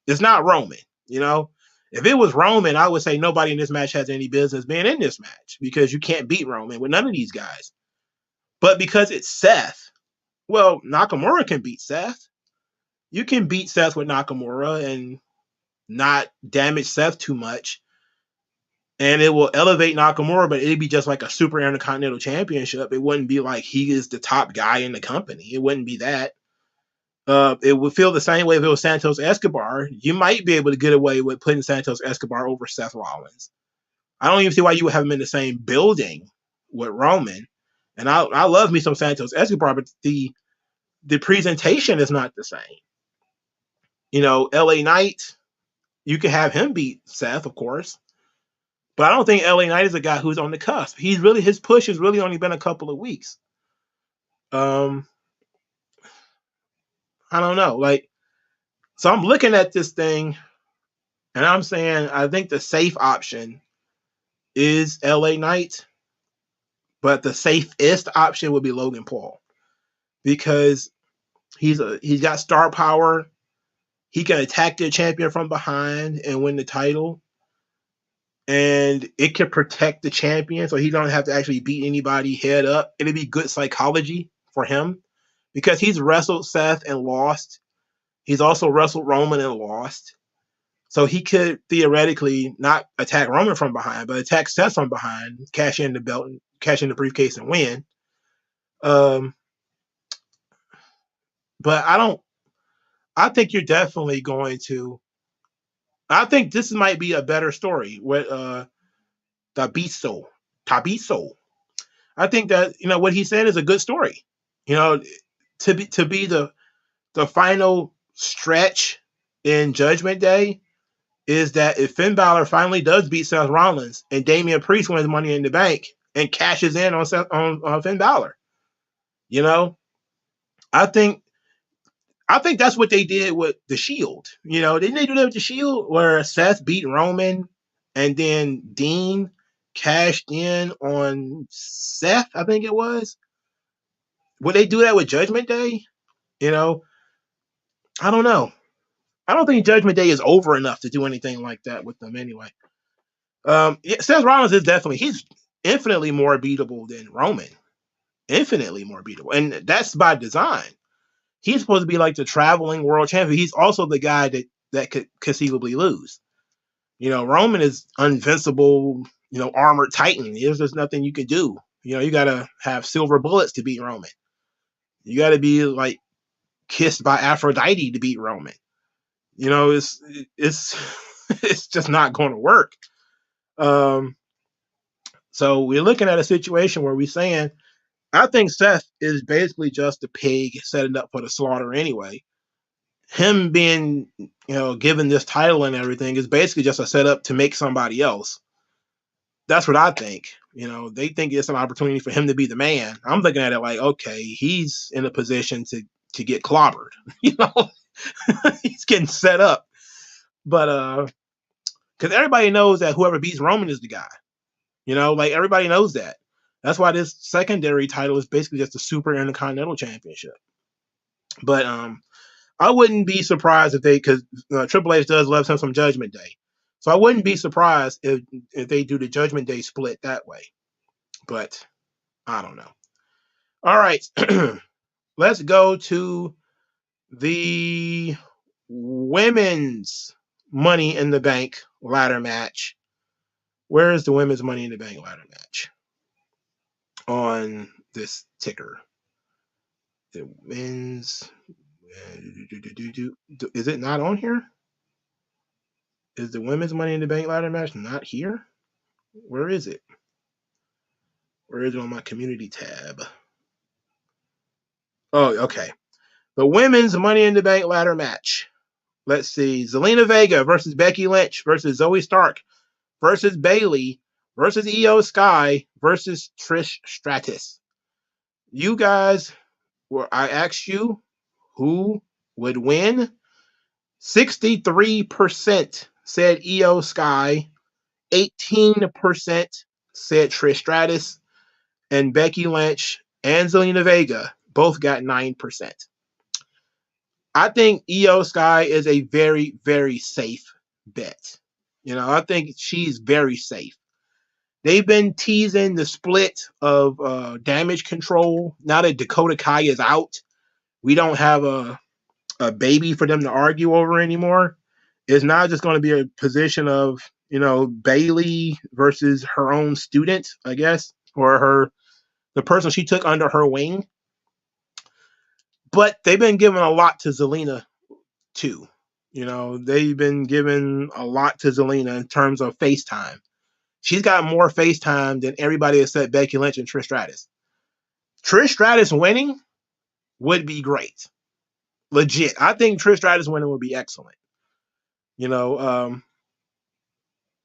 It's not Roman, you know. If it was Roman, I would say nobody in this match has any business being in this match because you can't beat Roman with none of these guys. But because it's Seth, well, Nakamura can beat Seth. You can beat Seth with Nakamura and not damage Seth too much. And it will elevate Nakamura, but it'd be just like a Super Intercontinental Championship. It wouldn't be like he is the top guy in the company. It wouldn't be that. It would feel the same way if it was Santos Escobar. You might be able to get away with putting Santos Escobar over Seth Rollins. I don't even see why you would have him in the same building with Roman. And I love me some Santos Escobar, but the presentation is not the same. You know, LA Knight, you could have him beat Seth, of course. But I don't think LA Knight is a guy who's on the cusp. His push has really only been a couple of weeks. I don't know. Like, so I'm looking at this thing and I'm saying I think the safe option is LA Knight, but the safest option would be Logan Paul because he's got star power. He can attack the champion from behind and win the title. And it can protect the champion so he don't have to actually beat anybody head up. It'd be good psychology for him because he's wrestled Seth and lost. He's also wrestled Roman and lost. So he could theoretically not attack Roman from behind, but attack Seth from behind, cash in the belt, cash in the briefcase and win. But I think you're definitely going to. I think this might be a better story with Tabiso. I think that what he said is a good story. To be the final stretch in Judgment Day, is that if Finn Balor finally does beat Seth Rollins and Damian Priest wins Money in the Bank and cashes in on Finn Balor, you know, I think that's what they did with the Shield. You know, didn't they do that with the Shield where Seth beat Roman and then Dean cashed in on Seth? I think it was. Would they do that with Judgment Day? You know, I don't know. I don't think Judgment Day is over enough to do anything like that with them anyway. Yeah, Seth Rollins is he's infinitely more beatable than Roman. Infinitely more beatable. And that's by design. He's supposed to be like the traveling world champion. He's also the guy that could conceivably lose. You know, Roman is invincible, you know, armored titan. There's just nothing you can do. You know, you gotta have silver bullets to beat Roman. You gotta be like kissed by Aphrodite to beat Roman. You know, it's it's just not going to work. So we're looking at a situation where we're saying, I think Seth is basically just a pig setting up for the slaughter anyway. Him being, you know, given this title and everything is basically just a setup to make somebody else. That's what I think. You know, they think it's an opportunity for him to be the man. I'm looking at it like, okay, he's in a position to get clobbered. You know, he's getting set up. But because everybody knows that whoever beats Roman is the guy. You know, like everybody knows that. That's why this secondary title is basically just a Super Intercontinental Championship. But I wouldn't be surprised if because Triple H does love him some Judgment Day. So I wouldn't be surprised if they do the Judgment Day split that way. But I don't know. All right. Let's go to the women's Money in the Bank ladder match. Where is the women's Money in the Bank ladder match? On this ticker. The women's. Is it not on here? Is the women's Money in the Bank ladder match not here? Where is it? Where is it on my community tab? Oh, okay. The women's Money in the Bank ladder match. Let's see. Zelina Vega versus Becky Lynch versus Zoe Stark versus Bayley versus Io Sky versus Trish Stratus. You guys, I asked you who would win. 63% said Io Sky. 18% said Trish Stratus. And Becky Lynch and Zelina Vega both got 9%. I think Io Sky is a very, very safe bet. You know, I think she's very safe. They've been teasing the split of Damage Control. Now that Dakota Kai is out, we don't have a baby for them to argue over anymore. It's not just going to be a position of, you know, Bayley versus her own student, I guess, or the person she took under her wing. But they've been giving a lot to Zelina too. You know, they've been giving a lot to Zelina in terms of FaceTime. She's got more FaceTime than everybody except Becky Lynch and Trish Stratus. Trish Stratus winning would be great. Legit. I think Trish Stratus winning would be excellent. You know,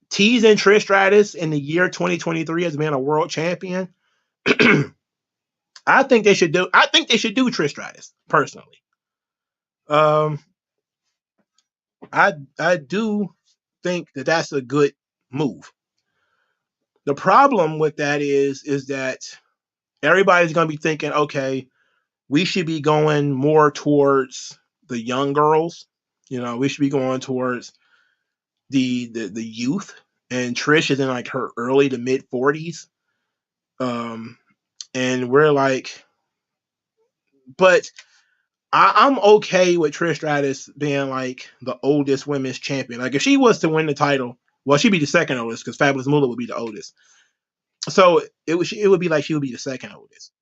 teasing Trish Stratus in the year 2023 as being a world champion. I think they should do Trish Stratus, personally. I do think that that's a good move. The problem with that is that everybody's going to be thinking, okay, we should be going more towards the young girls. You know, we should be going towards the youth. And Trish is in like her early to mid 40s. And we're like, but I'm okay with Trish Stratus being like the oldest women's champion. Like if she was to win the title, well, she'd be the second oldest because Fabulous Moolah would be the oldest. So it would be like she would be the second oldest.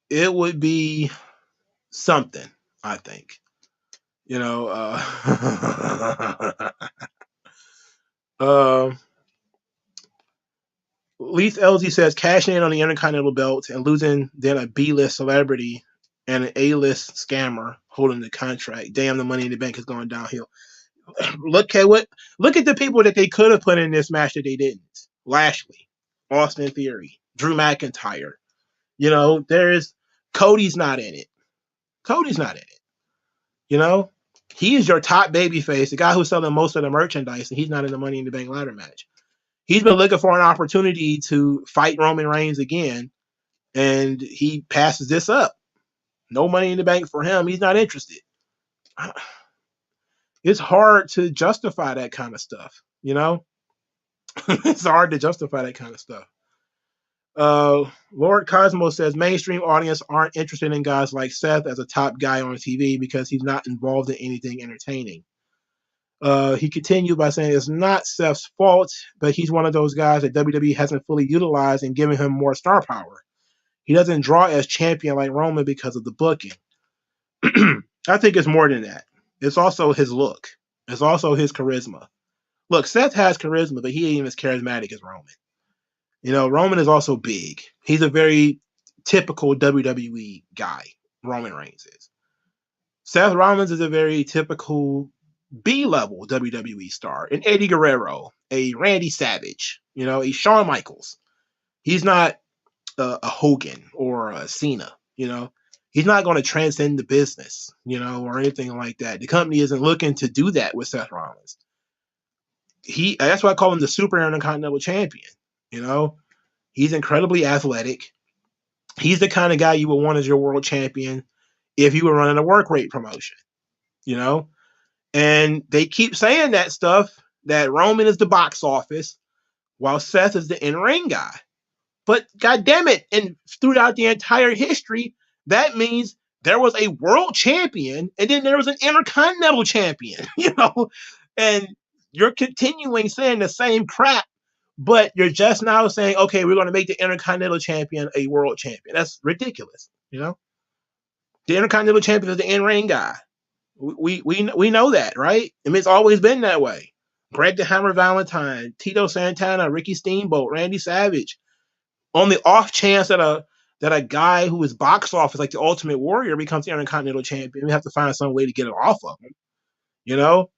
It would be something, I think. You know, Leith LZ says cashing in on the Intercontinental belt and losing then a B-list celebrity and an A-list scammer holding the contract. Damn, the Money in the Bank is going downhill. Look at the people that they could have put in this match that they didn't. Lashley, Austin Theory, Drew McIntyre. You know, there's Cody's not in it. Cody's not in it. You know, he is your top babyface, the guy who's selling most of the merchandise, and he's not in the Money in the Bank ladder match. He's been looking for an opportunity to fight Roman Reigns again, and he passes this up. No Money in the Bank for him. He's not interested. It's hard to justify that kind of stuff, you know? It's hard to justify that kind of stuff. Lord Cosmo says mainstream audience aren't interested in guys like Seth as a top guy on TV because he's not involved in anything entertaining. He continued by saying it's not Seth's fault, but he's one of those guys that WWE hasn't fully utilized and given him more star power. He doesn't draw as champion like Roman because of the booking. I think it's more than that. It's also his look. It's also his charisma. Look, Seth has charisma, but he ain't even as charismatic as Roman. You know, Roman is also big. He's a very typical WWE guy, Roman Reigns is. Seth Rollins is a very typical B-level WWE star. An Eddie Guerrero, a Randy Savage, you know, a Shawn Michaels. He's not a Hogan or a Cena, you know. He's not going to transcend the business, you know, or anything like that. The company isn't looking to do that with Seth Rollins. That's why I call him the Super Intercontinental Champion. You know, he's incredibly athletic. He's the kind of guy you would want as your world champion if you were running a work rate promotion, you know? And they keep saying that stuff, that Roman is the box office while Seth is the in-ring guy. But God damn it, and throughout the entire history, that means there was a world champion and then there was an intercontinental champion, you know? And you're continuing saying the same crap, but you're just now saying, okay, we're going to make the Intercontinental Champion a world champion. That's ridiculous, you know? The Intercontinental Champion is the in-ring guy. We know that, right? I mean, it's always been that way. Greg the Hammer Valentine, Tito Santana, Ricky Steamboat, Randy Savage. On the off chance that a guy who is box office, like the Ultimate Warrior, becomes the Intercontinental Champion, we have to find some way to get it off of him, you know?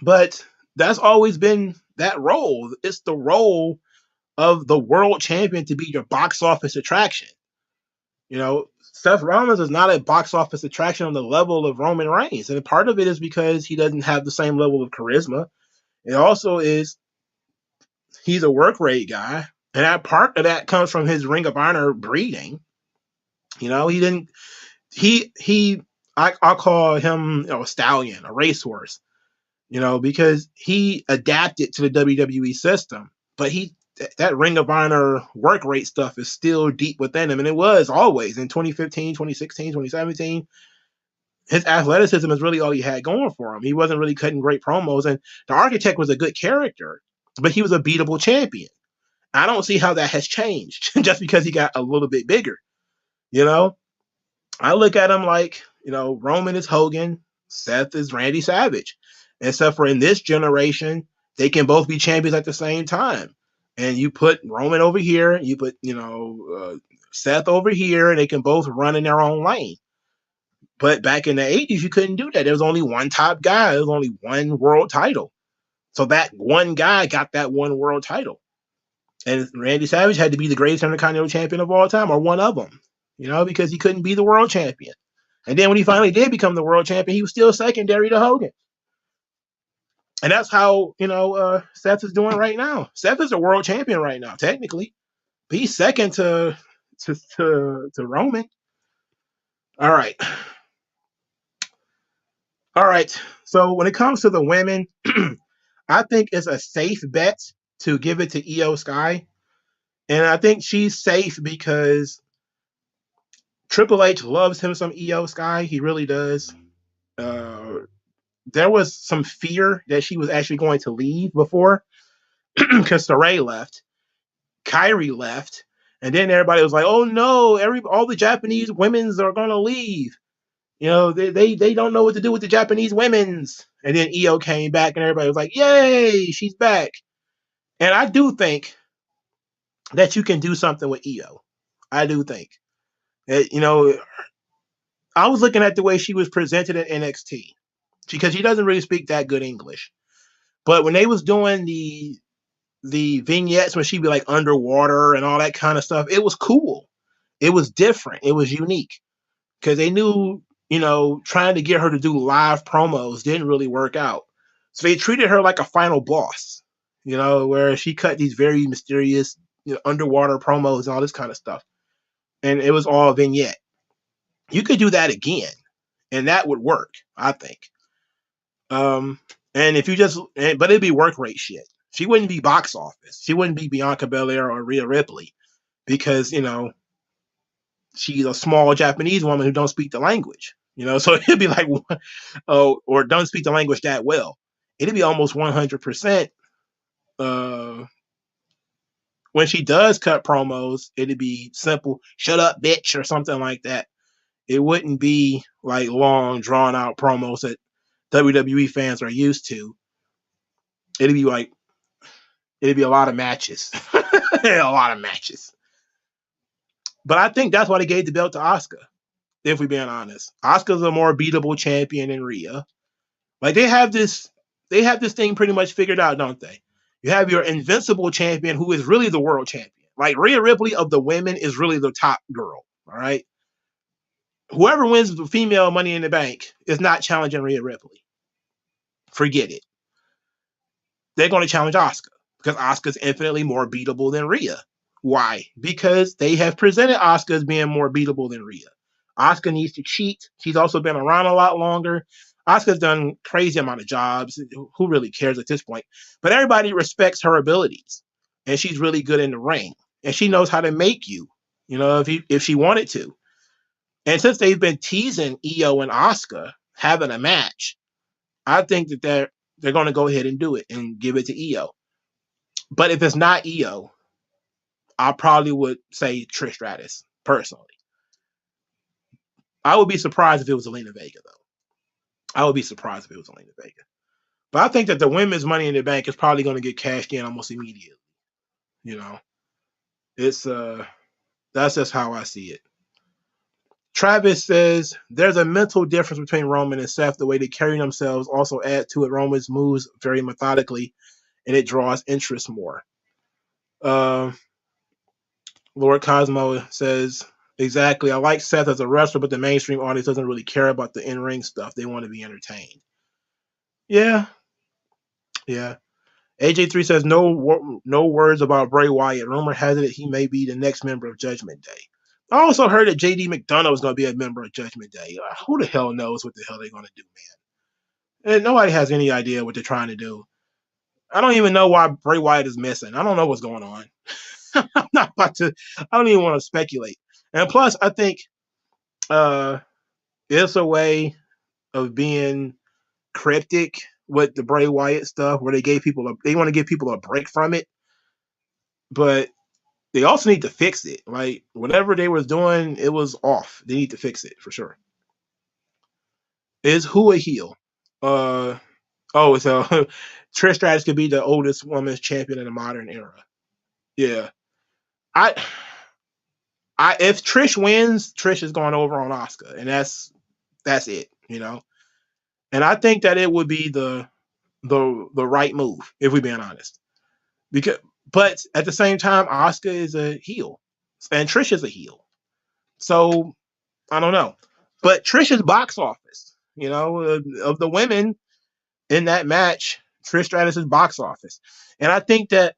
But that's always been that role. It's the role of the world champion to be your box office attraction. You know, Seth Rollins is not a box office attraction on the level of Roman Reigns. And part of it is because he doesn't have the same level of charisma. It also is he's a work rate guy. And that part of that comes from his Ring of Honor breeding. You know, I'll call him, you know, a stallion, a racehorse. You know, because he adapted to the WWE system, but that Ring of Honor work rate stuff is still deep within him, and it was always in 2015, 2016, 2017. His athleticism is really all he had going for him. He wasn't really cutting great promos, and the Architect was a good character, but he was a beatable champion. I don't see how that has changed just because he got a little bit bigger. You know, I look at him like, you know, Roman is Hogan, Seth is Randy Savage. Except for in this generation, they can both be champions at the same time. And you put Roman over here, you put, you know, Seth over here, and they can both run in their own lane. But back in the 80s, you couldn't do that. There was only one top guy. There was only one world title. So that one guy got that one world title. And Randy Savage had to be the greatest Intercontinental Champion of all time, or one of them, you know, because he couldn't be the world champion. And then when he finally did become the world champion, he was still secondary to Hogan. And that's how, you know, Seth is doing right now. Seth is a world champion right now, technically. But he's second to Roman. All right. All right. So when it comes to the women, I think it's a safe bet to give it to Io Sky. And I think she's safe because Triple H loves him some Io Sky. He really does. There was some fear that she was actually going to leave before because Saray left, Kyrie left, and then everybody was like, "Oh no, all the Japanese women's are going to leave. You know, they don't know what to do with the Japanese women's." And then Io came back, and everybody was like, "Yay, she's back!" And I do think that you can do something with Io. I do think that, you know, I was looking at the way she was presented in NXT because she doesn't really speak that good English. But when they was doing the vignettes when she'd be like underwater and all that kind of stuff, it was cool. It was different. It was unique because they knew, trying to get her to do live promos didn't really work out. So they treated her like a final boss, where she cut these very mysterious, underwater promos and all this kind of stuff. And it was all vignette. You could do that again, and that would work, I think. And if you but it'd be work rate shit. She wouldn't be box office. She wouldn't be Bianca Belair or Rhea Ripley because, she's a small Japanese woman who don't speak the language, so it'd be like, or don't speak the language that well. It'd be almost 100%. When she does cut promos, it'd be simple, shut up, bitch, or something like that. It wouldn't be like long, drawn out promos that WWE fans are used to. It'd be a lot of matches. A lot of matches. But I think that's why they gave the belt to Asuka, if we're being honest. Asuka's a more beatable champion than Rhea. Like they have this thing pretty much figured out, don't they? You have your invincible champion who is really the world champion. Like Rhea Ripley of the women is really the top girl. All right. Whoever wins the female Money in the Bank is not challenging Rhea Ripley. Forget it. They're going to challenge Asuka because Asuka's infinitely more beatable than Rhea. Why? Because they have presented Asuka as being more beatable than Rhea. Asuka needs to cheat. She's also been around a lot longer. Asuka's done crazy amount of jobs. Who really cares at this point? But everybody respects her abilities, and she's really good in the ring, and she knows how to make you. If she wanted to. And since they've been teasing Io and Asuka having a match, I think that they're going to go ahead and do it and give it to Io. But if it's not Io, I probably would say Trish Stratus, personally. I would be surprised if it was Zelina Vega, though. I would be surprised if it was Zelina Vega. But I think that the women's Money in the Bank is probably going to get cashed in almost immediately. It's that's just how I see it. Travis says, there's a mental difference between Roman and Seth. The way they carry themselves also add to it. Roman's moves very methodically, and it draws interest more. Lord Cosmo says, exactly. I like Seth as a wrestler, but the mainstream audience doesn't really care about the in-ring stuff. They want to be entertained. Yeah. AJ3 says, no words about Bray Wyatt. Rumor has it that he may be the next member of Judgment Day. I also heard that JD McDonough is going to be a member of Judgment Day. Who the hell knows what the hell they're going to do, man? And nobody has any idea what they're trying to do. I don't even know why Bray Wyatt is missing. I don't know what's going on. I don't even want to speculate. And plus, I think it's a way of being cryptic with the Bray Wyatt stuff, where they want to give people a break from it, but they also need to fix it. Like whatever they was doing, it was off. They need to fix it for sure. Is who a heel? So Trish Stratus could be the oldest women's champion in the modern era. Yeah, if Trish wins, Trish is going over on Asuka, and that's it. And I think that it would be the right move, if we're being honest. But at the same time, Asuka is a heel, and Trish is a heel. So I don't know. But Trish's box office, of the women in that match, Trish Stratus's box office, and I think that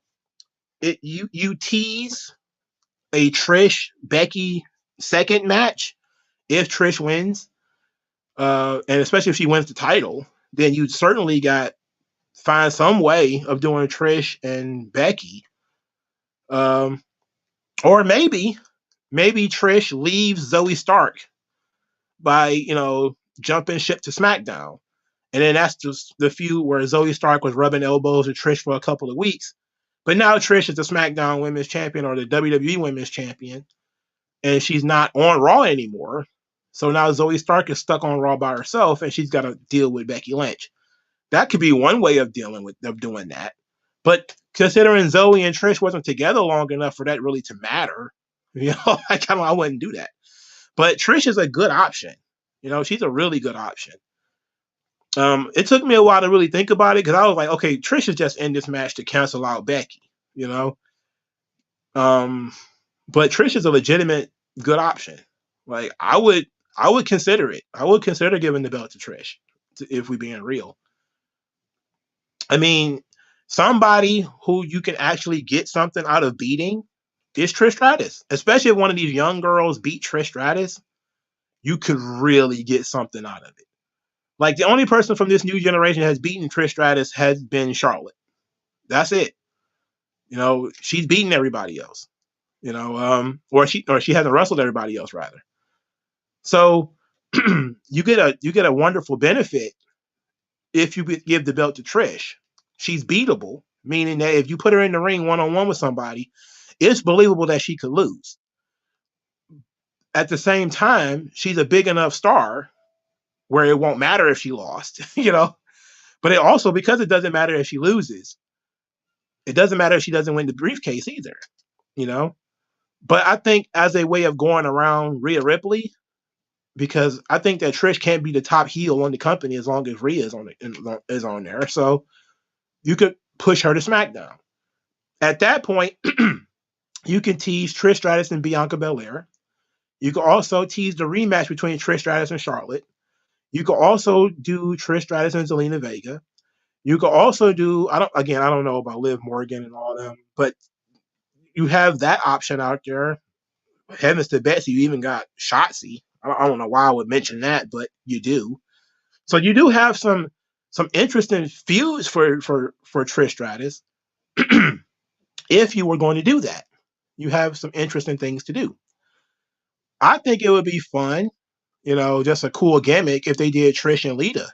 you tease a Trish Becky second match if Trish wins, and especially if she wins the title, then you certainly find some way of doing Trish and Becky. Or maybe Trish leaves Zoe Stark by, jumping ship to Smackdown. And then that's just the feud where Zoe Stark was rubbing elbows with Trish for a couple of weeks. But now Trish is the SmackDown Women's Champion or the WWE Women's Champion. And she's not on Raw anymore. So now Zoe Stark is stuck on Raw by herself, and she's got to deal with Becky Lynch. That could be one way of doing that. But considering Zoe and Trish wasn't together long enough for that really to matter, I wouldn't do that. But Trish is a good option. She's a really good option. It took me a while to really think about it because I was like, okay, Trish is just in this match to cancel out Becky, you know. Um, but Trish is a legitimate good option. Like I would consider it. I would consider giving the belt to Trish if we being real. I mean, somebody who you can actually get something out of beating is Trish Stratus. Especially if one of these young girls beat Trish Stratus, you could really get something out of it. Like the only person from this new generation that has beaten Trish Stratus has been Charlotte. That's it. She's beaten everybody else. Or she hasn't wrestled everybody else rather. So you get a wonderful benefit if you give the belt to Trish. She's beatable, meaning that if you put her in the ring one on one with somebody, it's believable that she could lose. At the same time, she's a big enough star where it won't matter if she lost, But it also, because it doesn't matter if she loses, it doesn't matter if she doesn't win the briefcase either, you know. But I think as a way of going around Rhea Ripley, because I think that Trish can't be the top heel on the company as long as Rhea is on there. So you could push her to SmackDown. At that point, you can tease Trish Stratus and Bianca Belair. You can also tease the rematch between Trish Stratus and Charlotte. You can also do Trish Stratus and Zelina Vega. You can also do I don't know about Liv Morgan and all them, but you have that option out there. Heavens to Betsy, you even got Shotzi. I don't know why I would mention that, but you do. So you do have some interesting feuds for Trish Stratus. If you were going to do that, you have some interesting things to do. I think it would be fun, just a cool gimmick if they did Trish and Lita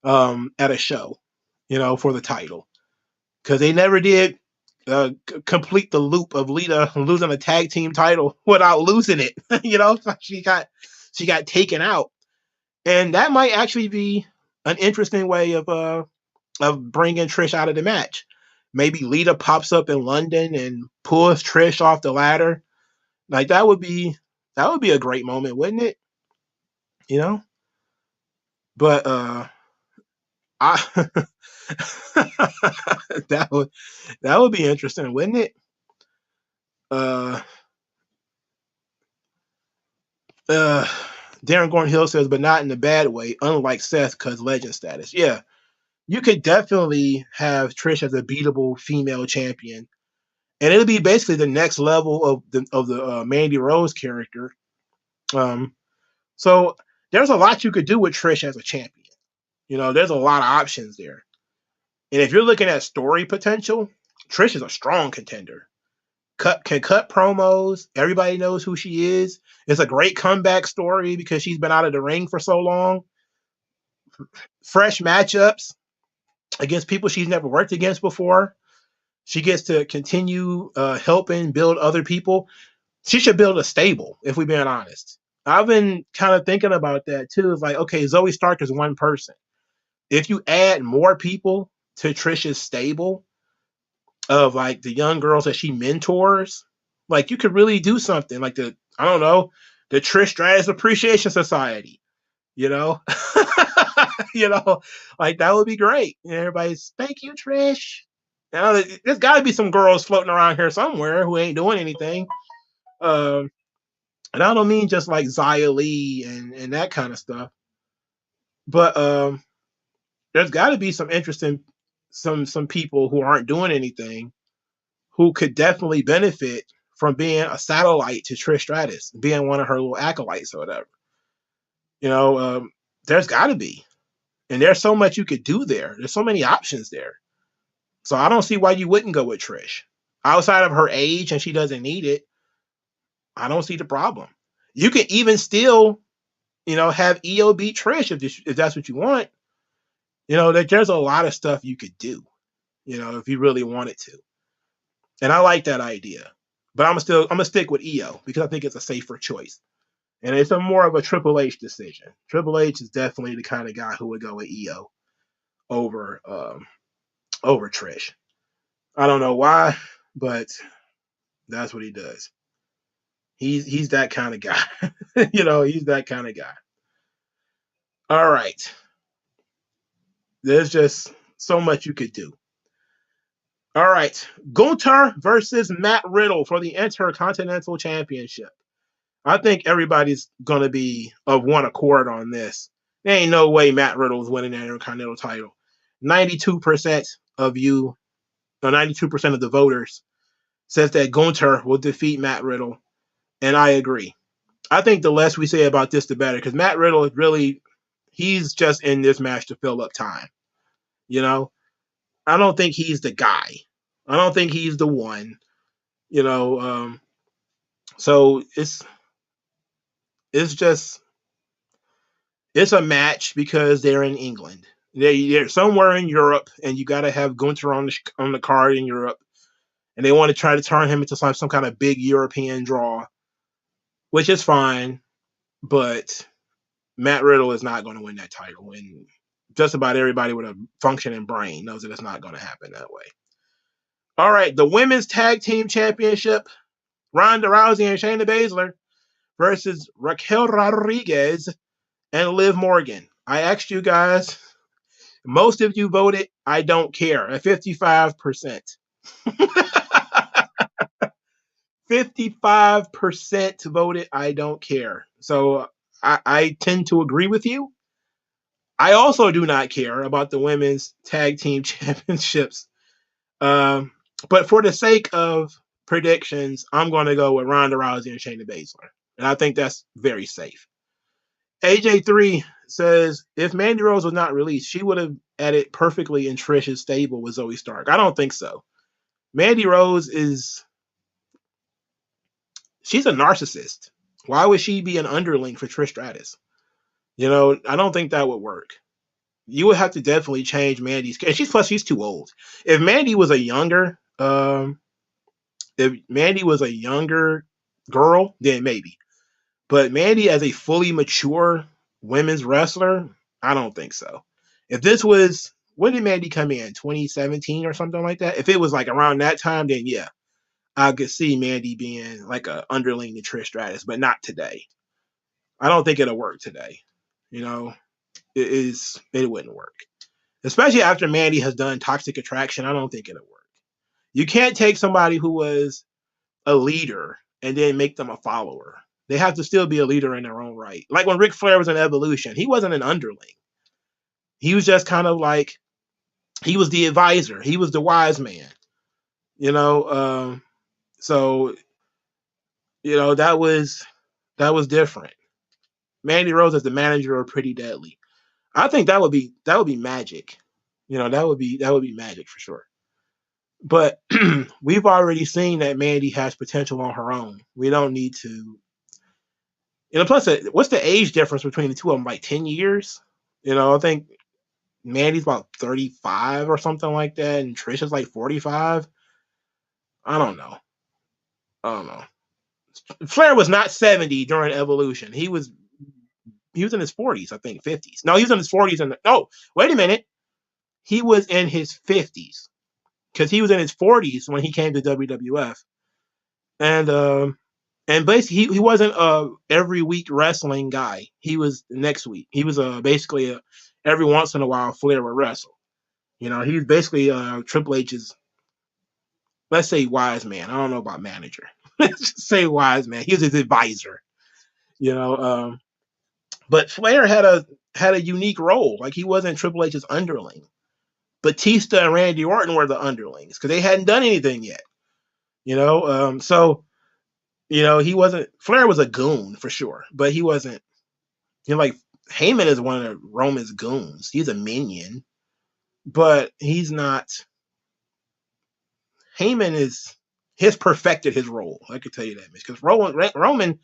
at a show, for the title, because they never did complete the loop of Lita losing a tag team title without losing it. She got taken out, and that might actually be an interesting way of bringing Trish out of the match. Maybe Lita pops up in London and pulls Trish off the ladder. Like that would be a great moment, wouldn't it? You know? But I that would be interesting, wouldn't it? Uh uh Darren Gordon-Hill says, but not in a bad way, unlike Seth, cause legend status. Yeah. You could definitely have Trish as a beatable female champion. And it'll be basically the next level of the Mandy Rose character. So there's a lot you could do with Trish as a champion. There's a lot of options there. And if you're looking at story potential, Trish is a strong contender. Can cut promos. Everybody knows who she is. It's a great comeback story because she's been out of the ring for so long. Fresh matchups against people she's never worked against before. She gets to continue helping build other people. She should build a stable, if we're being honest. I've been kind of thinking about that too. It's like, okay, Zoe Stark is one person. If you add more people to Trisha's stable of like the young girls that she mentors, like you could really do something like I don't know, the Trish Stratus Appreciation Society, you know? Like that would be great. And everybody's, thank you, Trish. There's got to be some girls floating around here somewhere who ain't doing anything. Um, and I don't mean just like Xia Li and that kind of stuff, but there's got to be some interesting some people who aren't doing anything who could definitely benefit from being a satellite to Trish Stratus, being one of her little acolytes or whatever. There's got to be, and there's so much you could do there. There's so many options there. So I don't see why you wouldn't go with Trish. Outside of her age and she doesn't need it, I don't see the problem. You can even still, have EO beat Trish if that's what you want. There's a lot of stuff you could do, if you really wanted to. And I like that idea. But I'm gonna stick with EO because I think it's a safer choice. And it's more of a Triple H decision. Triple H is definitely the kind of guy who would go with EO over over Trish. I don't know why, but that's what he does. He's that kind of guy. He's that kind of guy. All right. There's just so much you could do. All right. Gunther versus Matt Riddle for the Intercontinental Championship. I think everybody's going to be of one accord on this. There ain't no way Matt Riddle is winning the Intercontinental title. 92% of you, or 92% of the voters, says that Gunther will defeat Matt Riddle, and I agree. I think the less we say about this, the better, because Matt Riddle is really, he's just in this match to fill up time. You know, I don't think he's the guy. I don't think he's the one. You know, so it's just it's a match because they're in England. They're somewhere in Europe, and you got to have Gunther on the card in Europe, and they want to try to turn him into some kind of big European draw, which is fine, but Matt Riddle is not going to win that title, and just about everybody with a functioning brain knows that it's not going to happen that way. All right, the Women's Tag Team Championship, Ronda Rousey and Shayna Baszler versus Raquel Rodriguez and Liv Morgan. I asked you guys, most of you voted I don't care at 55%. 55% voted I don't care. So I tend to agree with you. I also do not care about the women's tag team championships. But for the sake of predictions, I'm going to go with Ronda Rousey and Shayna Baszler. And I think that's very safe. AJ3 says, if Mandy Rose was not released, she would have added perfectly in Trish's stable with Zoe Stark. I don't think so. Mandy Rose she's a narcissist. Why would she be an underling for Trish Stratus? You know, I don't think that would work. You would have to definitely change Mandy's. And she's too old. If Mandy was a younger, girl, then maybe. But Mandy as a fully mature women's wrestler, I don't think so. If this was, when did Mandy come in? 2017 or something like that? If it was like around that time, then yeah, I could see Mandy being like a underling to Trish Stratus, but not today. I don't think it'll work today. You know, it wouldn't work. Especially after Mandy has done Toxic Attraction, I don't think it'll work. You can't take somebody who was a leader and then make them a follower. They have to still be a leader in their own right. Like when Ric Flair was in Evolution, he wasn't an underling. He was just kind of like, he was the advisor. He was the wise man. You know, so, you know, that was different. Mandy Rose as the manager of Pretty Deadly. I think that would be magic. You know, that would be magic for sure. But we've already seen that Mandy has potential on her own. We don't need to. You know, plus, what's the age difference between the two of them? Like 10 years? You know, I think Mandy's about 35 or something like that, and Trish is like 45. I don't know. Flair was not 70 during Evolution. He was in his 40s, I think, 50s. No, he was in his 40s. No, wait a minute. He was in his 50s because he was in his 40s when he came to WWF. And basically, he wasn't a every week wrestling guy. He was next week. He was basically every once in a while Flair would wrestle. You know, he was basically Triple H's, let's say, wise man. I don't know about manager. Let's just say wise man. He was his advisor. You know, but Flair had a unique role. Like, he wasn't Triple H's underling. Batista and Randy Orton were the underlings because they hadn't done anything yet. You know, so, you know, he wasn't. Flair was a goon for sure, but he wasn't. You know, like, Heyman is one of Roman's goons. He's a minion, but he's not. Heyman has perfected his role. I can tell you that, because Roman,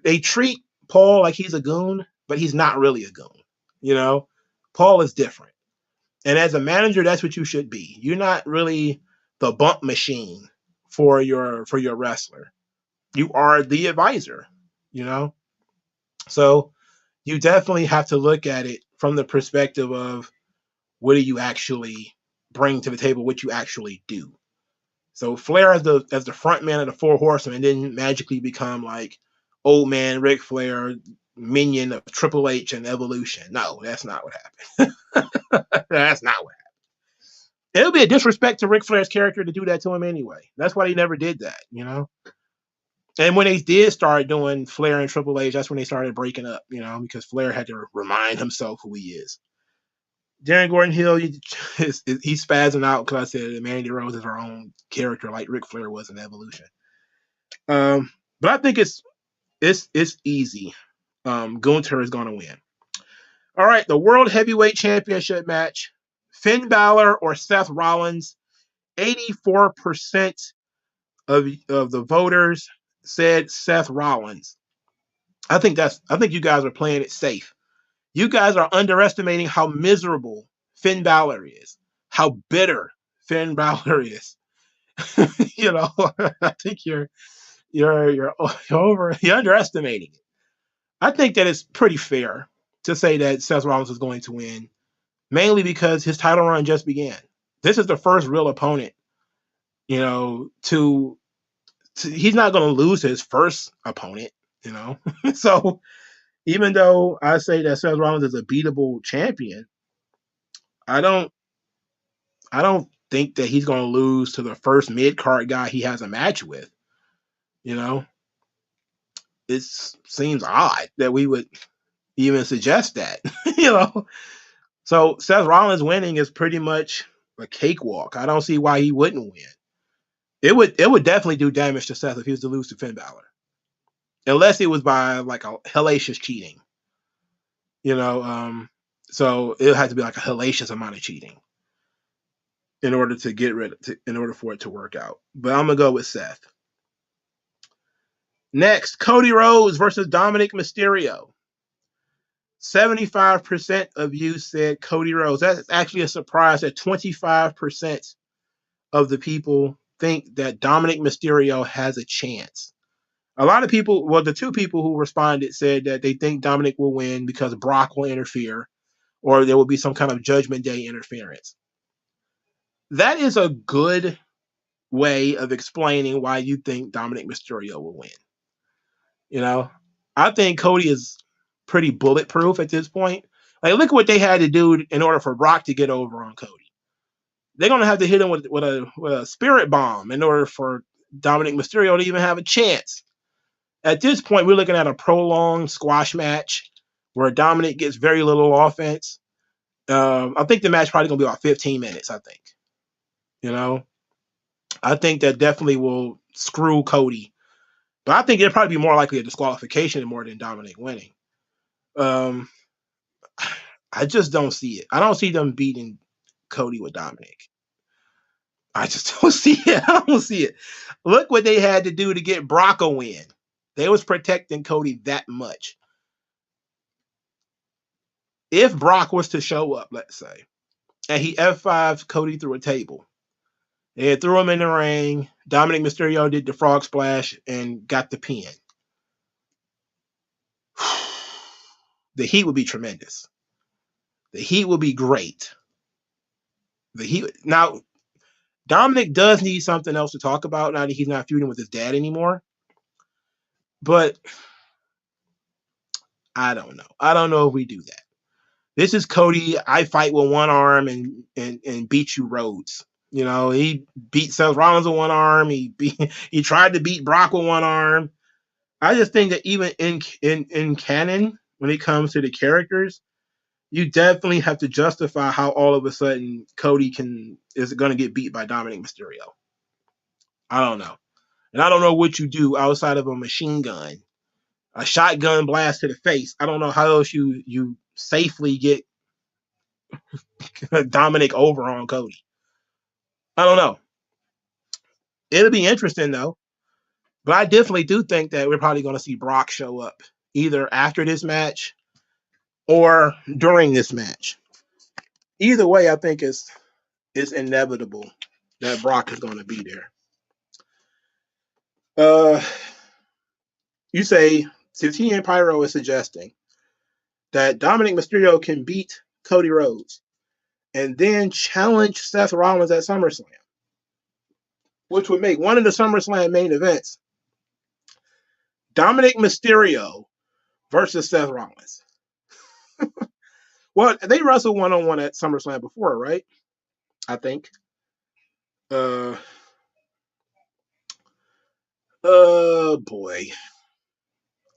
they treat Paul like he's a goon, but he's not really a goon. You know, Paul is different, and as a manager, that's what you should be. You're not really the bump machine for your wrestler. You are the advisor. You know, so you definitely have to look at it from the perspective of what do you actually bring to the table, what you actually do. So Flair as the front man of the Four Horsemen didn't magically become like old man Ric Flair, minion of Triple H and Evolution. No, that's not what happened. That's not what happened. It would be a disrespect to Ric Flair's character to do that to him anyway. That's why he never did that, you know? And when they did start doing Flair and Triple H, that's when they started breaking up, you know, because Flair had to remind himself who he is. Darren Gordon-Hill, he's spazzing out because I said Mandy Rose is her own character like Ric Flair was in Evolution. But I think it's easy. Gunther is going to win. All right, the World Heavyweight Championship match. Finn Balor or Seth Rollins. 84% of the voters said Seth Rollins. I think you guys are playing it safe. You guys are underestimating how miserable Finn Balor is, how bitter Finn Balor is. You know, I think you're underestimating it. I think that it's pretty fair to say that Seth Rollins is going to win, mainly because his title run just began. This is the first real opponent, you know, he's not going to lose his first opponent, you know. So even though I say that Seth Rollins is a beatable champion, I don't think that he's going to lose to the first mid-card guy he has a match with, you know. It seems odd that we would even suggest that, you know. So Seth Rollins winning is pretty much a cakewalk. I don't see why he wouldn't win. It would definitely do damage to Seth if he was to lose to Finn Balor, unless it was by like a hellacious cheating, you know. So it had to be like a hellacious amount of cheating in order for it to work out. But I'm gonna go with Seth. Next, Cody Rhodes versus Dominic Mysterio. 75% of you said Cody Rhodes. That's actually a surprise that 25% of the people think that Dominic Mysterio has a chance. A lot of people, well, the two people who responded said that they think Dominic will win because Brock will interfere or there will be some kind of Judgment Day interference. That is a good way of explaining why you think Dominic Mysterio will win. You know, I think Cody is pretty bulletproof at this point. Like, look at what they had to do in order for Brock to get over on Cody. They're going to have to hit him with a spirit bomb in order for Dominic Mysterio to even have a chance. At this point, we're looking at a prolonged squash match where Dominic gets very little offense. I think the match probably going to be about 15 minutes, I think. You know? I think that definitely will screw Cody. But I think it'll probably be more likely a disqualification more than Dominic winning. I just don't see it. I don't see them beating Cody with Dominic. I just don't see it. I don't see it. Look what they had to do to get Brock a win. They was protecting Cody that much. If Brock was to show up, let's say, and he F5'd Cody through a table, they threw him in the ring, Dominic Mysterio did the frog splash and got the pin. The heat would be tremendous. The heat would be great. Now, Dominic does need something else to talk about now that he's not feuding with his dad anymore. But I don't know. I don't know if we do that. This is Cody. I fight with one arm and beat you Rhodes. You know, he beat Seth Rollins with one arm. He tried to beat Brock with one arm. I just think that even in canon, when it comes to the characters, you definitely have to justify how all of a sudden Cody is going to get beat by Dominic Mysterio. I don't know. And I don't know what you do outside of a machine gun, a shotgun blast to the face. I don't know how else you safely get Dominic over on Cody. I don't know. It'll be interesting though. But I definitely do think that we're probably going to see Brock show up either after this match or during this match. Either way, I think it's inevitable that Brock is going to be there. You say Titi and Pyro is suggesting that Dominic Mysterio can beat Cody Rhodes and then challenge Seth Rollins at SummerSlam, which would make one of the SummerSlam main events Dominic Mysterio versus Seth Rollins. Well, they wrestled one-on-one at SummerSlam before, right? I think. Boy.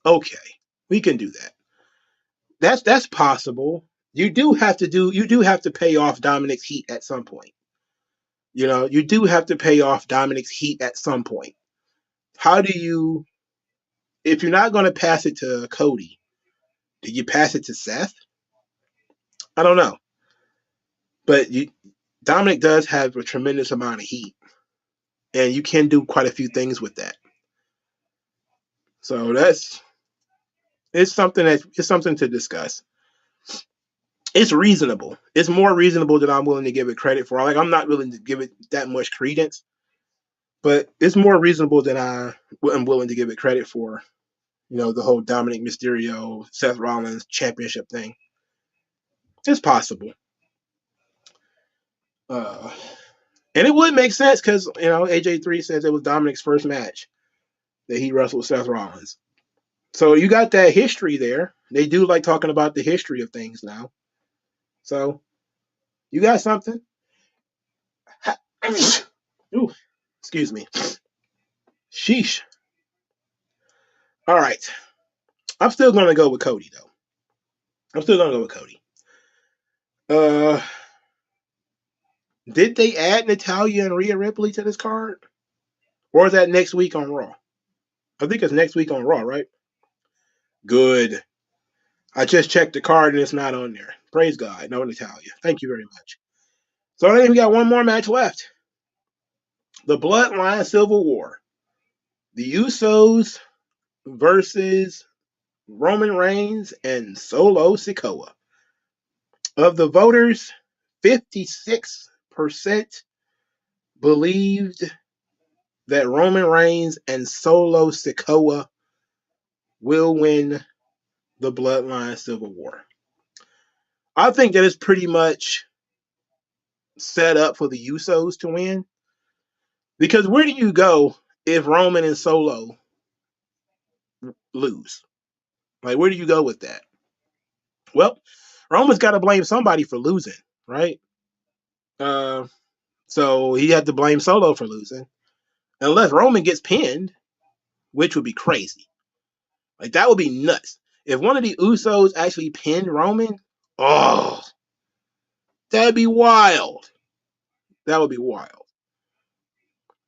Okay, we can do that. That's possible. You do have to pay off Dominic's heat at some point. You do have to pay off Dominic's heat at some point. How do you, if you're not going to pass it to Cody, do you pass it to Seth? I don't know. But Dominic does have a tremendous amount of heat, and you can do quite a few things with that. So it's something to discuss. It's reasonable. It's more reasonable than I'm willing to give it credit for. Like, I'm not willing to give it that much credence, but it's more reasonable than I am willing to give it credit for. The whole Dominic Mysterio, Seth Rollins championship thing. It's possible. And it would make sense because, AJ3 says it was Dominic's first match that he wrestled with Seth Rollins. So you got that history there. They do like talking about the history of things now. So you got something. Ooh, excuse me. Sheesh. All right. I'm still going to go with Cody, though. Did they add Natalya and Rhea Ripley to this card? Or is that next week on Raw? I think it's next week on Raw, right? Good. I just checked the card and it's not on there. Praise God. No Natalya. Thank you very much. So I think we got one more match left. The Bloodline Civil War. The Usos versus Roman Reigns and Solo Sikoa. Of the voters, 56% believed that Roman Reigns and Solo Sikoa will win the Bloodline Civil War. I think that is pretty much set up for the Usos to win. Because where do you go if Roman and Solo lose? Like, where do you go with that? Well, Roman's got to blame somebody for losing, right? So he had to blame Solo for losing. Unless Roman gets pinned, which would be crazy. Like, that would be nuts. If one of the Usos actually pinned Roman, oh, that'd be wild. That would be wild.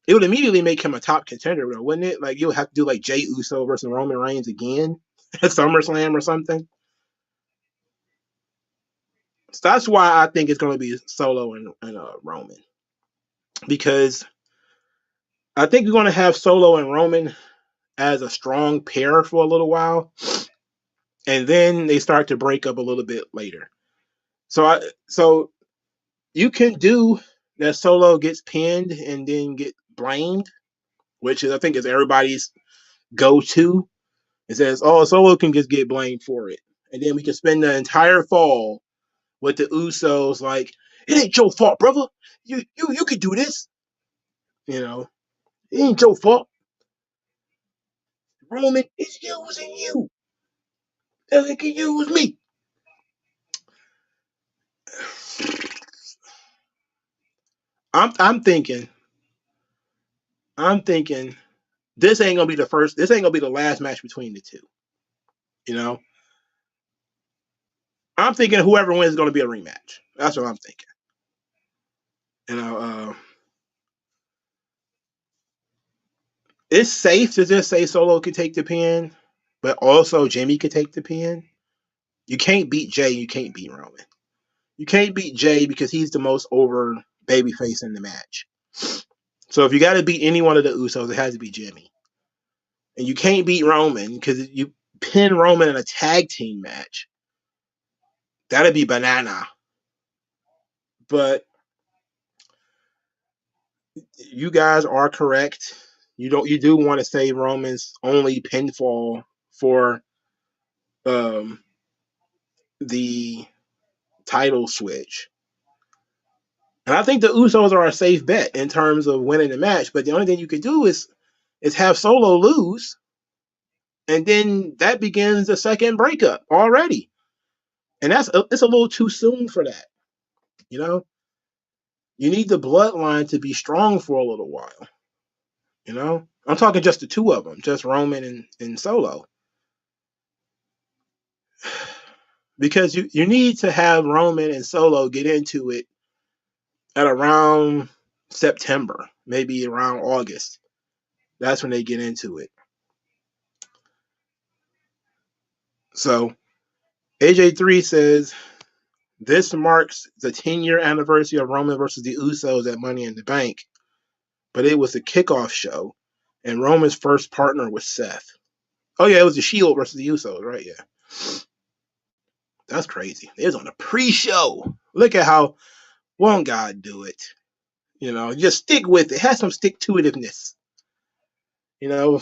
It would immediately make him a top contender, though, wouldn't it? Like, you would have to do like Jey Uso versus Roman Reigns again at SummerSlam or something. So that's why I think it's going to be Solo and Roman. Because I think we're going to have Solo and Roman as a strong pair for a little while. And then they start to break up a little bit later. So you can do that Solo gets pinned and then get blamed, which is, I think, is everybody's go-to. It says, oh, Solo can just get blamed for it. And then we can spend the entire fall with the Usos like, it ain't your fault, brother. You could do this. It ain't your fault. Roman is using you. As it can use me. I'm thinking this ain't gonna be the last match between the two. I'm thinking whoever wins is gonna be a rematch. That's what I'm thinking. It's safe to just say Solo could take the pin, but also Jimmy could take the pin. You can't beat Jey, you can't beat Roman. You can't beat Jey because he's the most over babyface in the match. So if you got to beat any one of the Usos, it has to be Jimmy. And you can't beat Roman because you pin Roman in a tag team match. That'd be banana. But you guys are correct. You do want to say Roman's only pinfall for the title switch. And I think the Usos are a safe bet in terms of winning the match. But the only thing you could do is have Solo lose And then that begins the second breakup already. And it's a little too soon for that. You know, you need the bloodline to be strong for a little while. You know, I'm talking just the two of them, just Roman and Solo. Because you need to have Roman and Solo get into it at around September, maybe around August. That's when they get into it. So AJ3 says this marks the 10-year anniversary of Roman versus the Usos at Money in the Bank, but it was a kickoff show, and Roman's first partner was Seth. Oh yeah, it was the Shield versus the Usos, right? Yeah, that's crazy. It was on a pre-show. Look at how won't God do it? You know, just stick with it. Have some stick-to-itiveness. You know,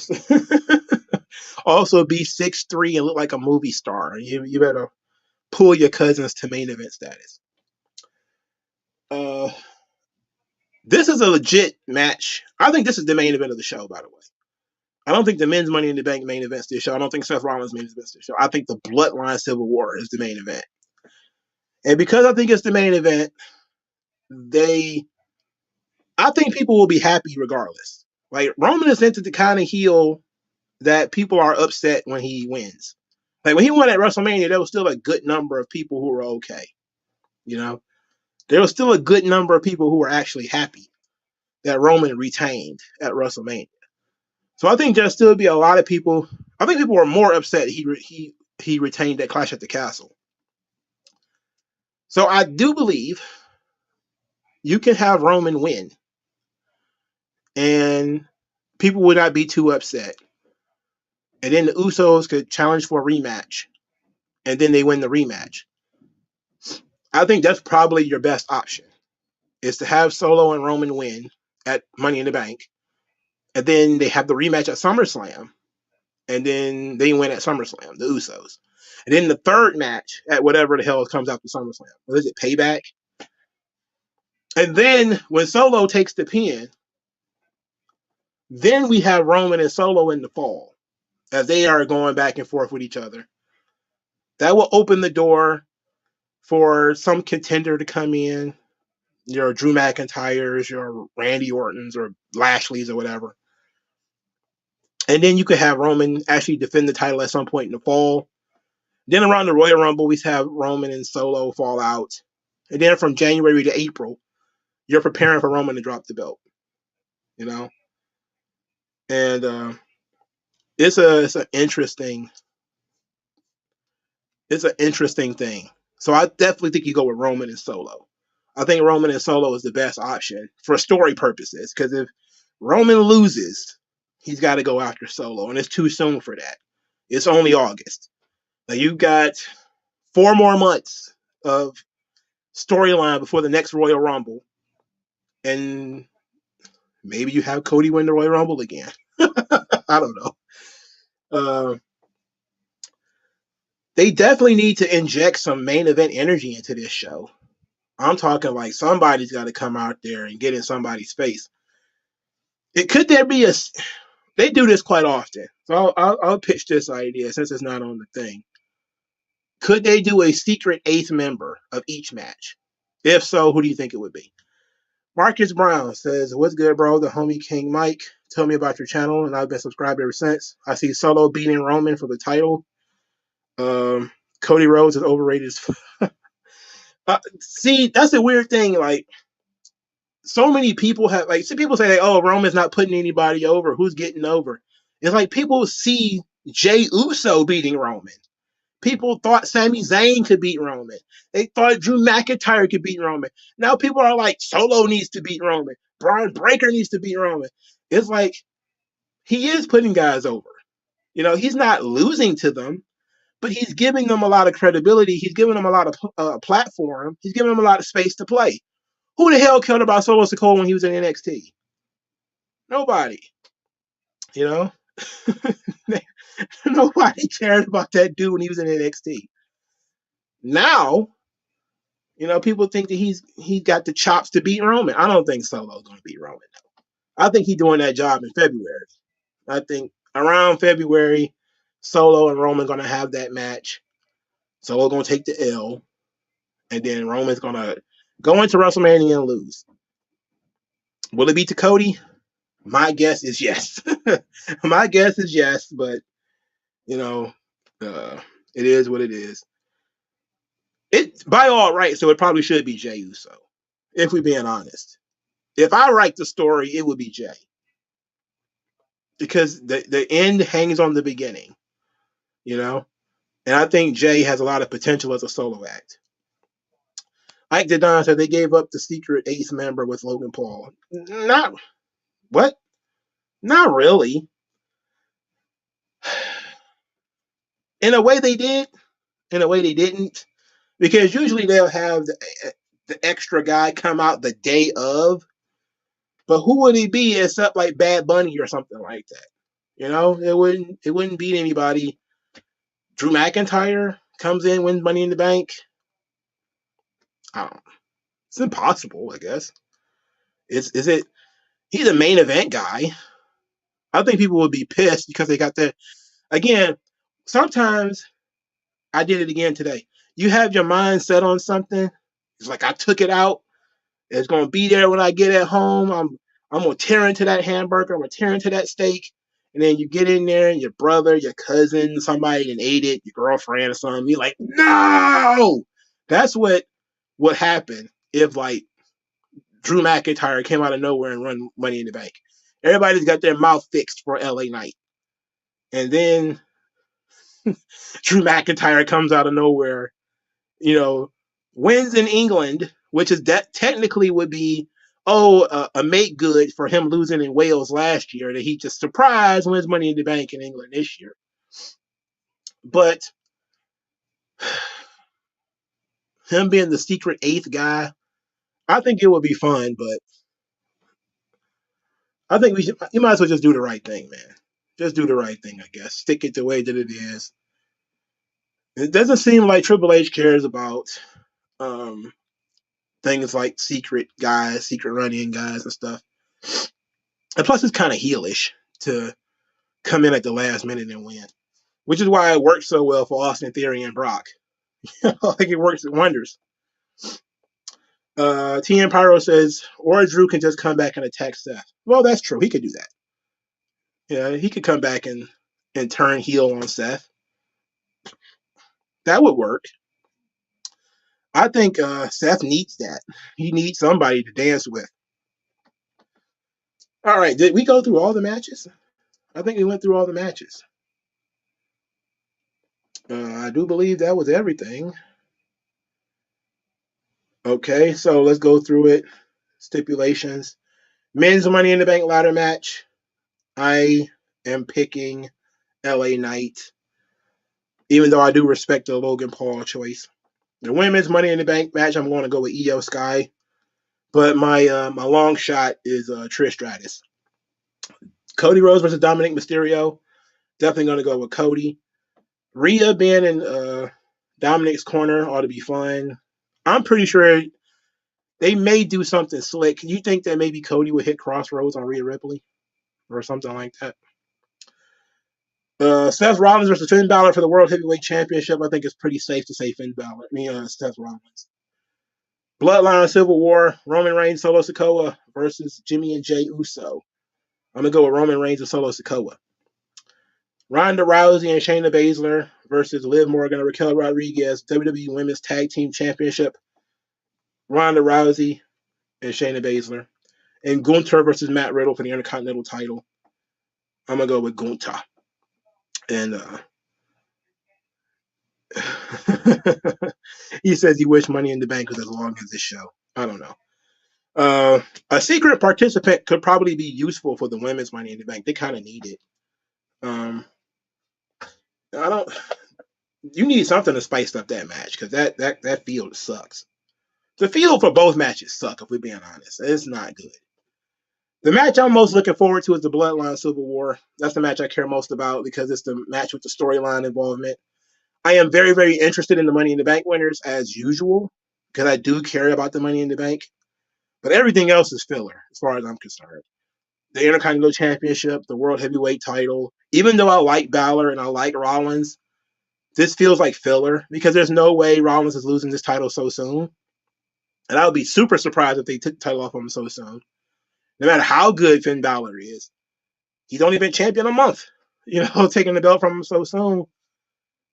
also be 6'3" and look like a movie star. You better pull your cousins to main event status. This is a legit match. I think this is the main event of the show, by the way. I don't think the men's Money in the Bank main event's this show. I don't think Seth Rollins main event's this show. I think the Bloodline Civil War is the main event. And because I think it's the main event, I think people will be happy regardless. Like, Roman is into the kind of heel that people are upset when he wins. Like, when he won at WrestleMania, there was still a good number of people who were okay. You know? There was still a good number of people who were actually happy that Roman retained at WrestleMania. So I think there'll still be a lot of people. I think people were more upset he retained that Clash at the Castle. So I do believe you can have Roman win, and people would not be too upset. And then the Usos could challenge for a rematch, and then they win the rematch. I think that's probably your best option, is to have Solo and Roman win at Money in the Bank, and then they have the rematch at SummerSlam, and then they win at SummerSlam, the Usos. And then the third match at whatever the hell comes after SummerSlam. What is it, Payback? And then when Solo takes the pin, then we have Roman and Solo in the fall as they are going back and forth with each other. That will open the door for some contender to come in, your Drew McIntyres, your Randy Ortons, or Lashley's, or whatever. And then you could have Roman actually defend the title at some point in the fall. Then around the Royal Rumble, we have Roman and Solo fall out. And then from January to April, you're preparing for Roman to drop the belt. You know? And it's an interesting thing. So I definitely think you go with Roman and Solo. I think Roman and Solo is the best option for story purposes, because if Roman loses, he's got to go after Solo, and it's too soon for that. It's only August. Now you've got 4 more months of storyline before the next Royal Rumble, and maybe you have Cody win the Royal Rumble again. I don't know. They definitely need to inject some main event energy into this show. I'm talking like somebody's got to come out there and get in somebody's face. Could there be they do this quite often. So I'll pitch this idea since it's not on the thing. Could they do a secret 8th member of each match? If so, who do you think it would be? Marcus Brown says, "What's good, bro? The homie King Mike. Tell me about your channel, and I've been subscribed ever since. I see Solo beating Roman for the title. Cody Rhodes is overrated as see, that's a weird thing. Like, so many people have, like, some people say, oh, Roman's not putting anybody over. Who's getting over? It's like people see Jey Uso beating Roman. People thought Sami Zayn could beat Roman. They thought Drew McIntyre could beat Roman. Now people are like, Solo needs to beat Roman. Braun Breaker needs to beat Roman. It's like, he is putting guys over. You know, he's not losing to them, but he's giving them a lot of credibility. He's giving them a lot of platform. He's giving them a lot of space to play. Who the hell cared about Solo Sikoa when he was in NXT? Nobody. You know? Nobody cared about that dude when he was in NXT. Now, you know, people think that he's got the chops to beat Roman. I don't think Solo's going to beat Roman. I think he's doing that job in February. I think around February, Solo and Roman going to have that match. Solo going to take the L, and then Roman's going to go into WrestleMania and lose. Will it be to Cody? My guess is yes. My guess is yes, but you know, it is what it is. It by all rights, so it probably should be Jey Uso. If we're being honest, if I write the story, it would be Jey, because the end hangs on the beginning, you know. And I think Jey has a lot of potential as a solo act. Ike Dedon said they gave up the secret eighth member with Logan Paul. Not what? Not really. In a way they did. In a way they didn't. Because usually they'll have the extra guy come out the day of. But who would he be except like Bad Bunny or something like that? You know, it wouldn't beat anybody. Drew McIntyre comes in, wins Money in the Bank. I don't know. It's impossible, I guess. Is it? He's a main event guy. I think people would be pissed because they got that. Again, sometimes I did it again today. You have your mind set on something. It's like I took it out. It's gonna be there when I get at home. I'm gonna tear into that hamburger. I'm gonna tear into that steak. And then you get in there and your brother, your cousin, somebody and ate it, your girlfriend or something. You're like, no! That's what would happen if like Drew McIntyre came out of nowhere and run Money in the Bank. Everybody's got their mouth fixed for LA Knight. And then Drew McIntyre comes out of nowhere, you know, wins in England, which is that technically would be a make good for him losing in Wales last year, that he just surprised wins Money in the Bank in England this year. But him being the secret eighth guy, I think it would be fun, but I think you might as well just do the right thing, man. Just do the right thing, I guess. Stick it the way that it is. It doesn't seem like Triple H cares about things like secret guys, secret run-in guys and stuff. And plus, it's kind of heelish to come in at the last minute and win, which is why it works so well for Austin Theory and Brock. Like it works wonders. TN Pyro says, or Drew can just come back and attack Seth. Well, that's true. He could do that. Yeah, he could come back and turn heel on Seth. That would work. I think Seth needs that. He needs somebody to dance with. All right, did we go through all the matches? I think we went through all the matches. I do believe that was everything. Okay, so let's go through it. Stipulations. Men's Money in the Bank ladder match. I am picking LA Knight, even though I do respect the Logan Paul choice. The women's Money in the Bank match, I'm going to go with Io Sky, but my long shot is Trish Stratus. Cody Rhodes versus Dominic Mysterio. Definitely going to go with Cody. Rhea being in Dominic's corner ought to be fun. I'm pretty sure they may do something slick. You think that maybe Cody would hit Crossroads on Rhea Ripley or something like that? Seth Rollins versus Finn Balor for the World Heavyweight Championship. I think it's pretty safe to say Finn Balor. Seth Rollins. Bloodline Civil War. Roman Reigns, Solo Sikoa versus Jimmy and Jey Uso. I'm going to go with Roman Reigns and Solo Sikoa. Ronda Rousey and Shayna Baszler versus Liv Morgan and Raquel Rodriguez, WWE Women's Tag Team Championship. Ronda Rousey and Shayna Baszler. And Gunther versus Matt Riddle for the Intercontinental title. I'm going to go with Gunther. And he says he wished Money in the Bank was as long as this show. I don't know. A secret participant could probably be useful for the women's Money in the Bank. They kind of need it. You need something to spice up that match, because that field sucks. The field for both matches suck, if we're being honest. It's not good. The match I'm most looking forward to is the Bloodline Civil War. That's the match I care most about because it's the match with the storyline involvement. I am very, very interested in the Money in the Bank winners as usual, because I do care about the Money in the Bank. But everything else is filler, as far as I'm concerned. the Intercontinental Championship, the World Heavyweight title. Even though I like Balor and I like Rollins, this feels like filler because there's no way Rollins is losing this title so soon. And I would be super surprised if they took the title off him so soon. No matter how good Finn Balor is, he's only been champion a month. Taking the belt from him so soon,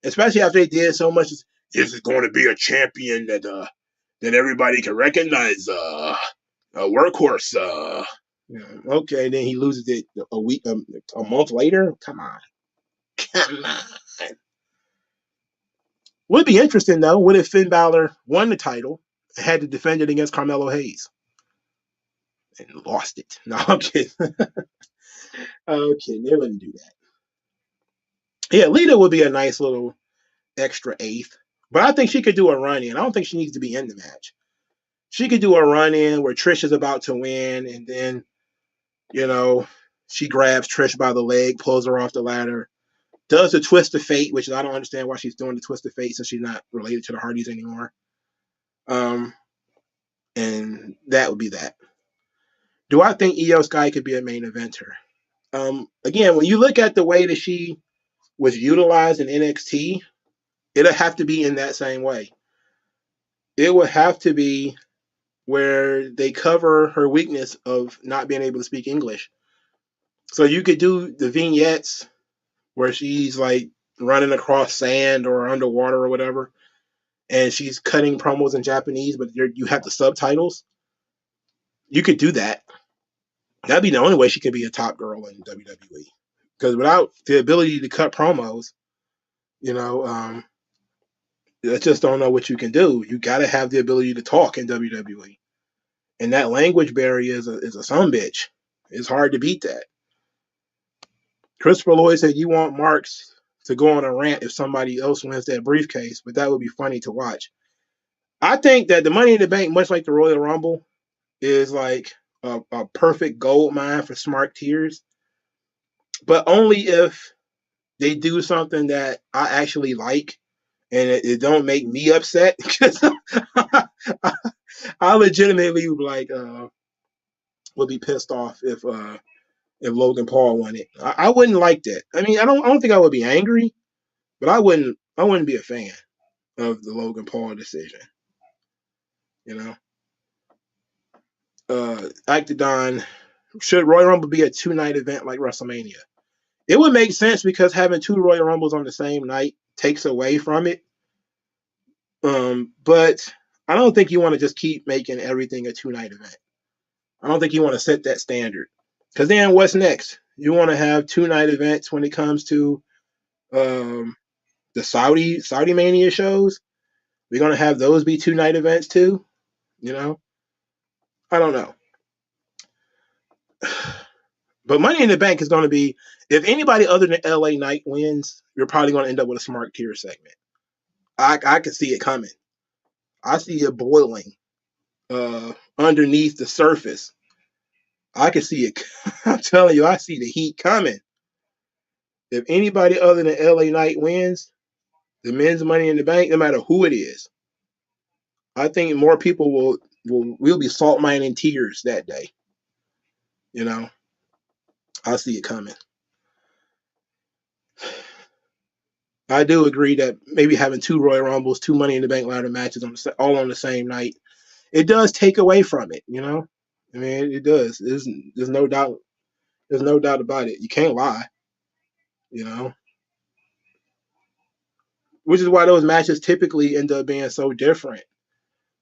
especially after they did so much. This is going to be a champion that everybody can recognize. A workhorse. Okay, then he loses it a month later. Come on. Would be interesting though. What if Finn Balor won the title and had to defend it against Carmelo Hayes and lost it? No, I'm kidding. Okay, they wouldn't do that. Yeah, Lita would be a nice little extra eighth, but I think she could do a run in. I don't think she needs to be in the match. She could do a run in where Trish is about to win, and then she grabs Trish by the leg, pulls her off the ladder, does the twist of fate, which I don't understand why she's doing the twist of fate since she's not related to the Hardys anymore. And that would be that. Do I think Io Sky could be a main eventer? Again, when you look at the way that she was utilized in NXT, it'll have to be in that same way. It would have to be where they cover her weakness of not being able to speak English. So you could do the vignettes where she's like running across sand or underwater or whatever, and she's cutting promos in Japanese, but you have the subtitles. You could do that. That'd be the only way she could be a top girl in WWE. Because without the ability to cut promos, I just don't know what you can do. You got to have the ability to talk in WWE. And that language barrier is a sumbitch. It's hard to beat that. Christopher Lloyd said you want Marks to go on a rant if somebody else wins that briefcase, but that would be funny to watch. I think that the Money in the Bank, much like the Royal Rumble, is like a perfect gold mine for smart tiers, but only if they do something that I actually like and it don't make me upset. I legitimately would be pissed off if Logan Paul won it. I wouldn't like that. I mean, I don't think I would be angry, but I wouldn't be a fan of the Logan Paul decision. Octagon, should Royal Rumble be a 2-night event like WrestleMania? It would make sense because having 2 Royal Rumbles on the same night takes away from it. But I don't think you want to just keep making everything a 2-night event. I don't think you want to set that standard. Because then what's next? You want to have 2-night events when it comes to the Saudi Mania shows? We're going to have those be 2-night events too? I don't know. But Money in the Bank is going to be, if anybody other than LA Knight wins, you're probably going to end up with a smart tier segment. I can see it coming. I see it boiling underneath the surface. I can see it. I'm telling you, I see the heat coming. If anybody other than LA Knight wins the men's Money in the Bank, no matter who it is, I think more people will be salt mining tears that day. I see it coming. I do agree that maybe having 2 Royal Rumbles, 2 Money in the Bank ladder matches all on the same night, it does take away from it. I mean, it does. There's no doubt. There's no doubt about it. You can't lie. Which is why those matches typically end up being so different,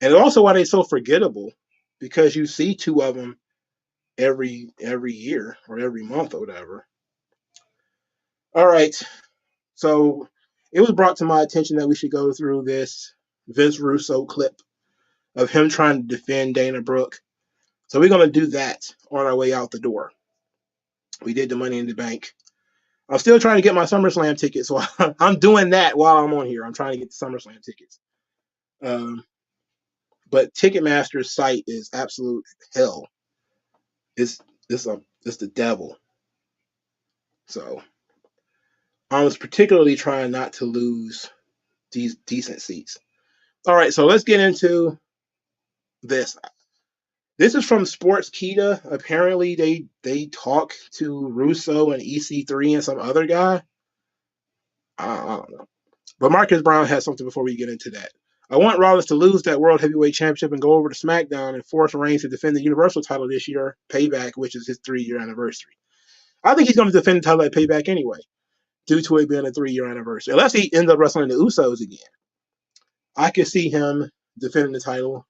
and also why they're so forgettable, because you see 2 of them every year or every month or whatever. All right. So it was brought to my attention that we should go through this Vince Russo clip of him trying to defend Dana Brooke. So we're going to do that on our way out the door. We did the Money in the Bank. I'm still trying to get my SummerSlam tickets, so I'm doing that while I'm on here. I'm trying to get the SummerSlam tickets. But Ticketmaster's site is absolute hell. It's the devil. So I was particularly trying not to lose these decent seats. All right, so let's get into this. This is from Sportskeeda. Apparently, they talk to Russo and EC3 and some other guy. I don't know. But Marcus Brown has something before we get into that. I want Rollins to lose that World Heavyweight Championship and go over to SmackDown and force Reigns to defend the Universal title this year, Payback, which is his 3-year anniversary. I think he's going to defend the title at Payback anyway, due to it being a 3-year anniversary. Unless he ends up wrestling the Usos again. I could see him defending the title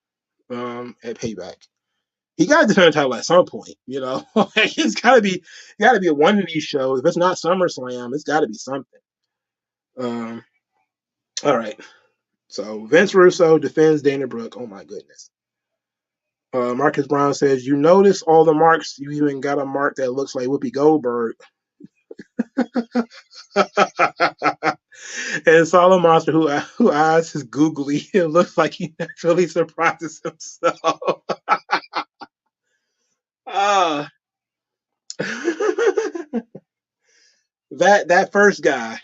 at Payback. He got to defend the title at some point, you know. It's got to be a one of these shows. If it's not SummerSlam, it's got to be something. All right. So Vince Russo defends Dana Brooke. Oh my goodness. Marcus Brown says, "You notice all the marks. You even got a mark that looks like Whoopi Goldberg." And Solid Monster, who eyes his googly, it looks like he naturally surprises himself. That first guy,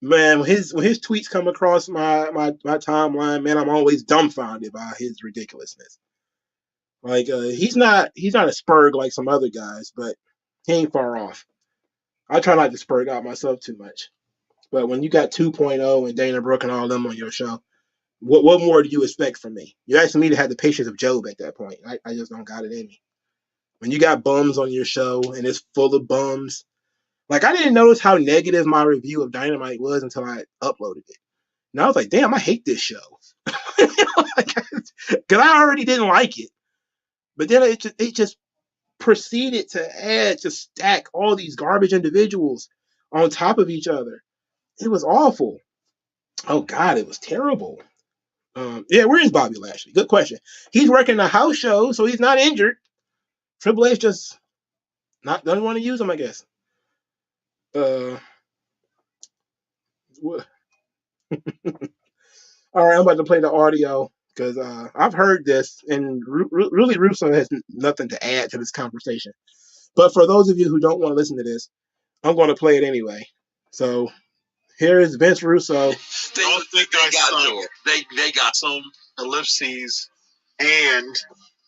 man, when his tweets come across my timeline, man, I'm always dumbfounded by his ridiculousness. Like he's not a spurg like some other guys, but he ain't far off. I try not to spurg out myself too much. But when you got 2.0 and Dana Brooke and all them on your show, what more do you expect from me? You're asking me to have the patience of Job at that point. I just don't got it in me. When you got bums on your show and it's full of bums, like I didn't notice how negative my review of Dynamite was until I uploaded it. And I was like, damn, I hate this show. Because I already didn't like it. But then it just proceeded to stack all these garbage individuals on top of each other. It was awful. Oh God, it was terrible. Yeah, where is Bobby Lashley? Good question. He's working a house show, so he's not injured. Triple H just doesn't want to use him, I guess. What? All right, I'm about to play the audio because I've heard this, and really Russo has nothing to add to this conversation. But for those of you who don't want to listen to this, I'm going to play it anyway. So here is Vince Russo. They got some ellipses and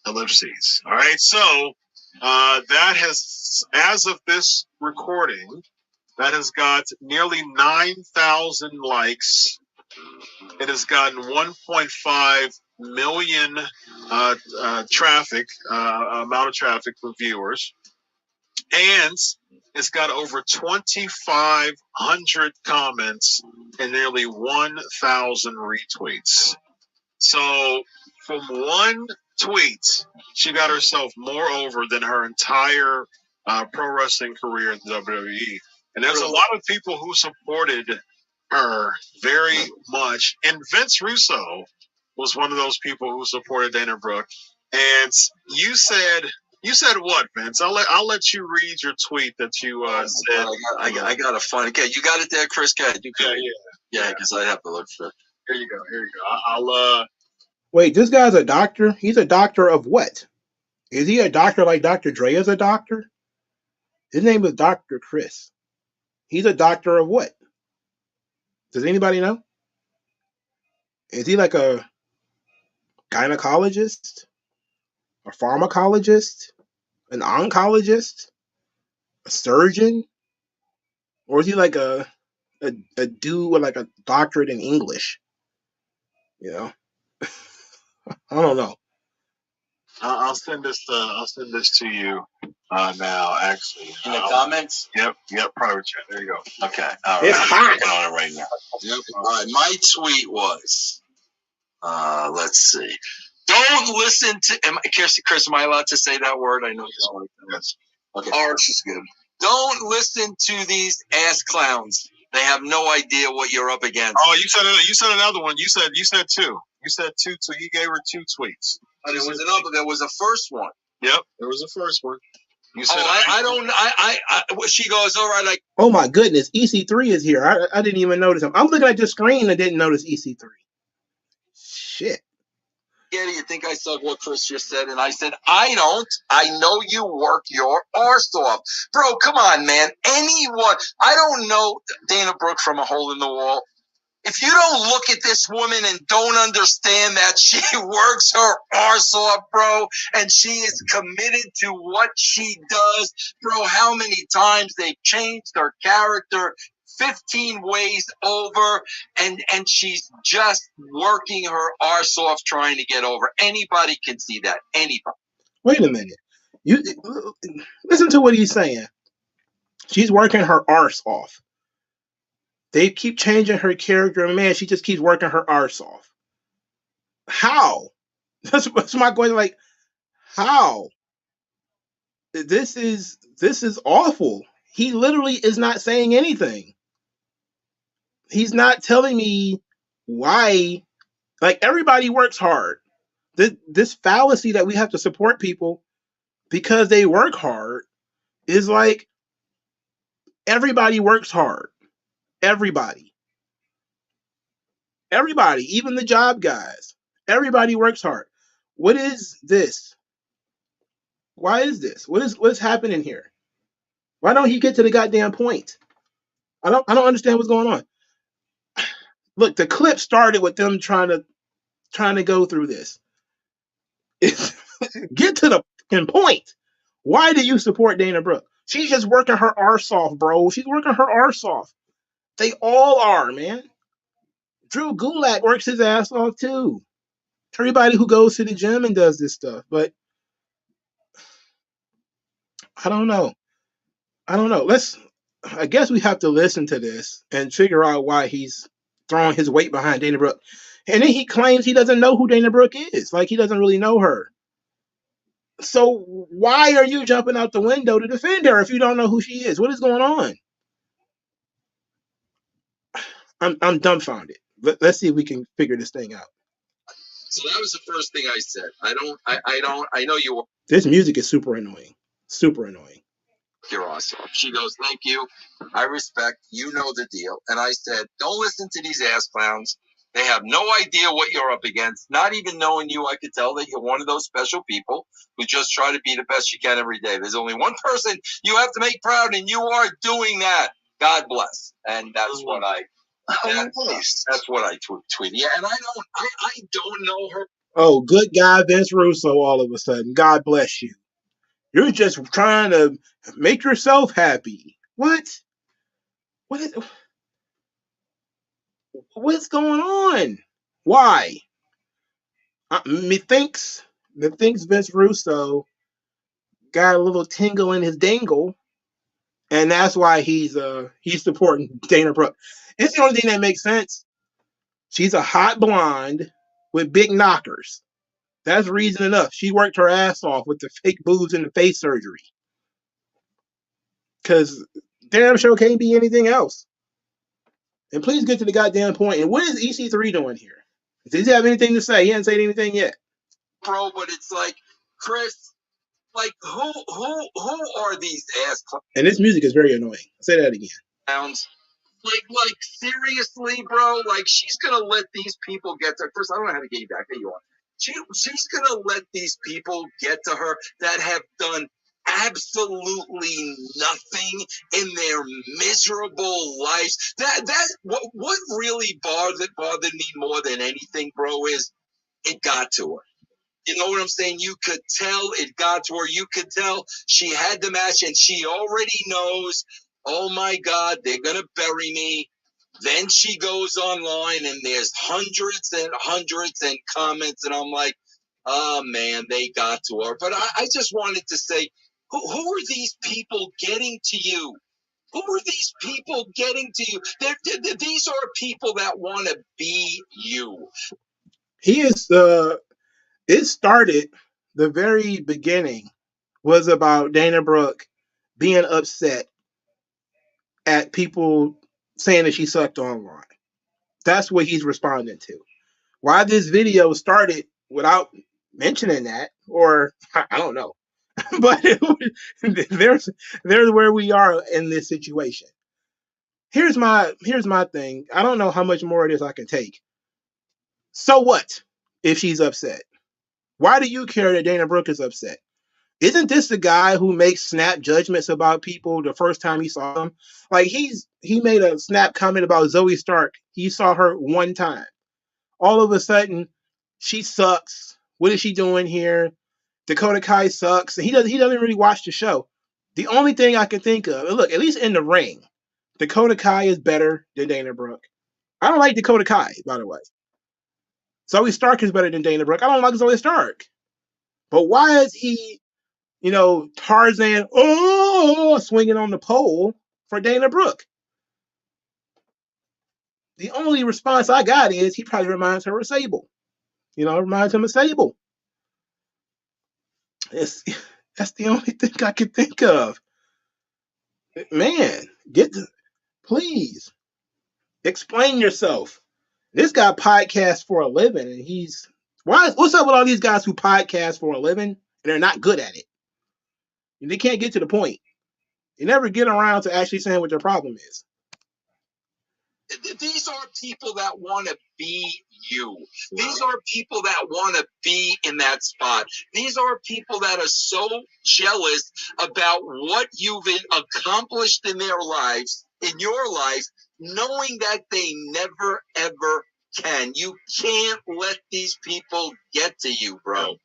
ellipses. All right, so that has, as of this recording, that has got nearly 9,000 likes. It has gotten 1.5 million traffic, amount of traffic for viewers. And it's got over 2,500 comments and nearly 1,000 retweets. So from one tweet, she got herself more over than her entire pro wrestling career in WWE. And there's a lot of people who supported her very much. And Vince Russo was one of those people who supported Dana Brooke. And you said what, Vince? I'll let you read your tweet that you said. I got to find it. Okay, you got it there, Chris? Yeah, because I have to look for it. Here you go. I'll Wait, this guy's a doctor? He's a doctor of what? Is he a doctor like Dr. Dre is a doctor? His name is Dr. Chris. He's a doctor of what? Does anybody know? Is he like a gynecologist? A pharmacologist? An oncologist? A surgeon? Or is he like a dude with like a doctorate in English? You know? I don't know. I'll send this to you now. Actually, in the comments. Yep. Private chat. There you go. Okay. All right. It's hot. I'm on it right now. Yep. All right. My tweet was, let's see. Don't listen to. Chris, am I allowed to say that word? I know you don't like that. Yes. Okay. Arch is good. Don't listen to these ass clowns. They have no idea what you're up against. Oh, you said another one. You said two. You said two. So you gave her 2 tweets. Oh, there was another. There was a first one. Yep, there was a first one. You said. She goes, all right. Oh my goodness, EC3 is here. I didn't even notice him. I'm looking at your screen and didn't notice EC3. Shit. Yeah, you think I said what Chris just said? And I said, I don't. I know you work your arse off. Bro, come on, man. Anyone. I don't know Dana Brooke from a hole in the wall. If you don't look at this woman and don't understand that she works her arse off, bro, and she is committed to what she does, bro, how many times they've changed her character 15 ways over, and she's just working her arse off trying to get over. Anybody can see that. Anybody. Wait a minute. You listen to what he's saying. She's working her arse off. They keep changing her character, and man, she just keeps working her arse off. How? That's my question. Like, how? This is awful. He literally is not saying anything. He's not telling me why. Like, everybody works hard. This fallacy that we have to support people because they work hard is like, everybody works hard. Everybody, even the job guys, everybody works hard. What is this? Why is this? What's happening here? Why don't he get to the goddamn point? I don't understand what's going on. Look, the clip started with them trying to go through this. Get to the fucking point. Why do you support Dana Brooke? She's just working her arse off, bro. She's working her arse off. They all are, man. Drew Gulak works his ass off too. Everybody who goes to the gym and does this stuff, but I don't know. I guess we have to listen to this and figure out why he's throwing his weight behind Dana Brooke. And then he claims he doesn't know who Dana Brooke is. Like, he doesn't really know her. So why are you jumping out the window to defend her if you don't know who she is? What is going on? I'm dumbfounded. Let's see if we can figure this thing out. So that was the first thing I said. I know you. This music is super annoying. Super annoying. You're awesome. She goes, thank you. I respect. You know the deal. And I said, don't listen to these ass clowns. They have no idea what you're up against. Not even knowing you, I could tell that you're one of those special people who just try to be the best you can every day. There's only one person you have to make proud, and you are doing that. God bless. And that's what I. That's what I tweeted. Yeah, and I don't know her. Oh, good guy Vince Russo all of a sudden. God bless you. You're just trying to make yourself happy. What's going on? Why? Methinks Vince Russo got a little tingle in his dangle, and that's why he's supporting Dana Brooke. It's the only thing that makes sense. She's a hot blonde with big knockers. That's reason enough. She worked her ass off with the fake boobs and the face surgery. Because damn show can't be anything else. And please get to the goddamn point. And what is EC3 doing here? Does he have anything to say? He hasn't said anything yet. Bro, but it's like, Chris, like, who are these ass clowns? And this music is very annoying. I'll say that again. Sounds like seriously, bro. Like, she's gonna let these people get to her. First, I don't know how to get you back. There you are. She's gonna let these people get to her that have done absolutely nothing in their miserable lives. What really bothered me more than anything, bro, is it got to her. You know what I'm saying? You could tell it got to her. You could tell she had the match, and she already knows, oh my God, they're going to bury me. Then she goes online, and there's hundreds and comments, and I'm like, oh man, they got to her. But I just wanted to say, who are these people getting to you? Who are these people getting to you? These are people that want to be you. He is it started, the very beginning was about Dana Brooke being upset at people saying that she sucked online. That's what he's responding to. Why this video started without mentioning that, or I don't know. But there's where we are in this situation. Here's my thing. I don't know how much more of this I can take. So what if she's upset? Why do you care that Dana Brooke is upset? Isn't this the guy who makes snap judgments about people the first time he saw them? Like he made a snap comment about Zoe Stark. He saw her one time. All of a sudden, she sucks. What is she doing here? Dakota Kai sucks. And he doesn't really watch the show. The only thing I can think of, and look, at least in the ring, Dakota Kai is better than Dana Brooke. I don't like Dakota Kai, by the way. Zoe Stark is better than Dana Brooke. I don't like Zoe Stark. But why is he, Tarzan, swinging on the pole for Dana Brooke? The only response I got is he probably reminds her of Sable. Reminds him of Sable. That's the only thing I can think of. Man, please explain yourself. This guy podcasts for a living, and what's up with all these guys who podcast for a living and they're not good at it? And they can't get to the point. They never get around to actually saying what their problem is. These are people that want to be you. These are people that want to be in that spot. These are people that are so jealous about what you've accomplished in their lives, in your life, knowing that they never, ever can. You can't let these people get to you, bro.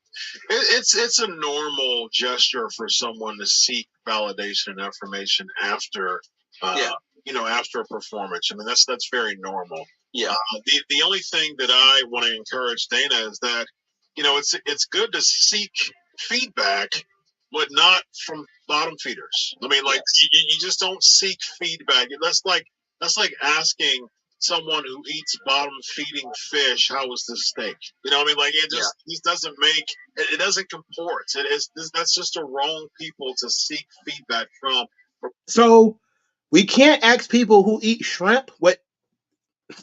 It's a normal gesture for someone to seek validation and affirmation after after a performance. I mean, that's very normal. Yeah. The only thing that I want to encourage Dana is that, it's good to seek feedback, but not from bottom feeders. I mean, you just don't seek feedback. That's like asking someone who eats bottom feeding fish, how was the steak? He doesn't it doesn't comport. That's just the wrong people to seek feedback from. So we can't ask people who eat shrimp what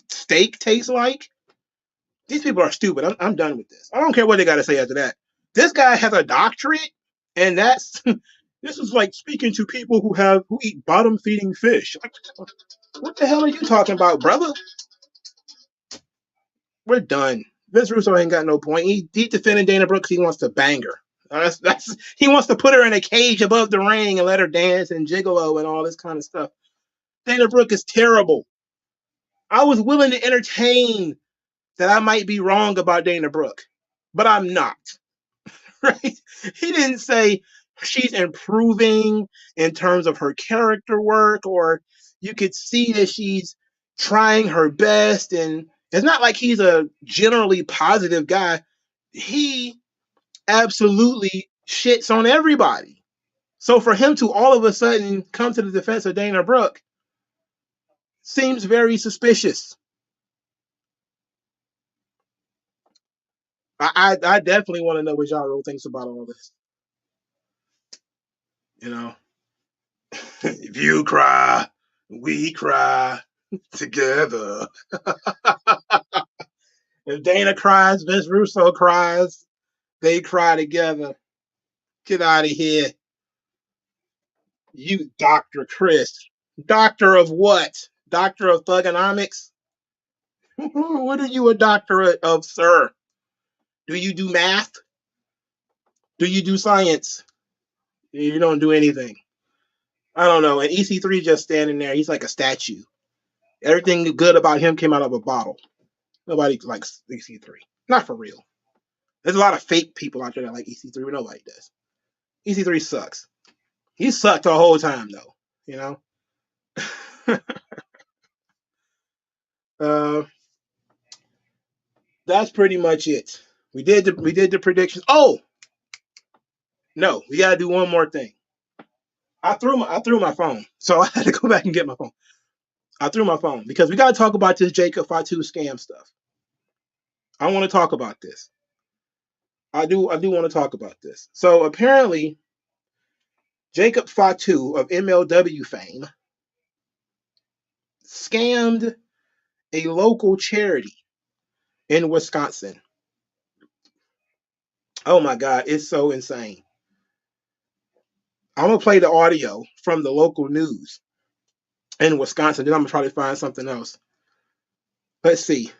steak tastes like. These people are stupid. I'm done with this. I don't care what they got to say after that. This guy has a doctorate, and this is like speaking to people who eat bottom feeding fish. What the hell are you talking about, brother? We're done. Vince Russo ain't got no point. He defending Dana Brooke because he wants to bang her. He wants to put her in a cage above the ring and let her dance and gigolo and all this kind of stuff. Dana Brooke is terrible. I was willing to entertain that I might be wrong about Dana Brooke, but I'm not. Right? He didn't say she's improving in terms of her character work, or you could see that she's trying her best. And it's not like he's a generally positive guy. He absolutely shits on everybody. So for him to all of a sudden come to the defense of Dana Brooke seems very suspicious. I definitely want to know what Jaro thinks about all this. If you cry, we cry together. If Dana cries, Vince Russo cries, they cry together. Get out of here. You, Dr. Chris. Doctor of what? Doctor of thugonomics? What are you a doctorate of, sir? Do you do math? Do you do science? You don't do anything. I don't know. And EC3 just standing there. He's like a statue. Everything good about him came out of a bottle. Nobody likes EC3. Not for real. There's a lot of fake people out there that like EC3, but nobody does. EC3 sucks. He sucked the whole time, though. That's pretty much it. We did the predictions. Oh no, we gotta do one more thing. I threw my phone, so I had to go back and get my phone. I threw my phone because we gotta talk about this Jacob Fatu scam stuff. I want to talk about this. I do want to talk about this. So apparently, Jacob Fatu of MLW fame scammed a local charity in Wisconsin. Oh my God, it's so insane. I'm going to play the audio from the local news in Wisconsin. Then I'm going to try to find something else. Let's see.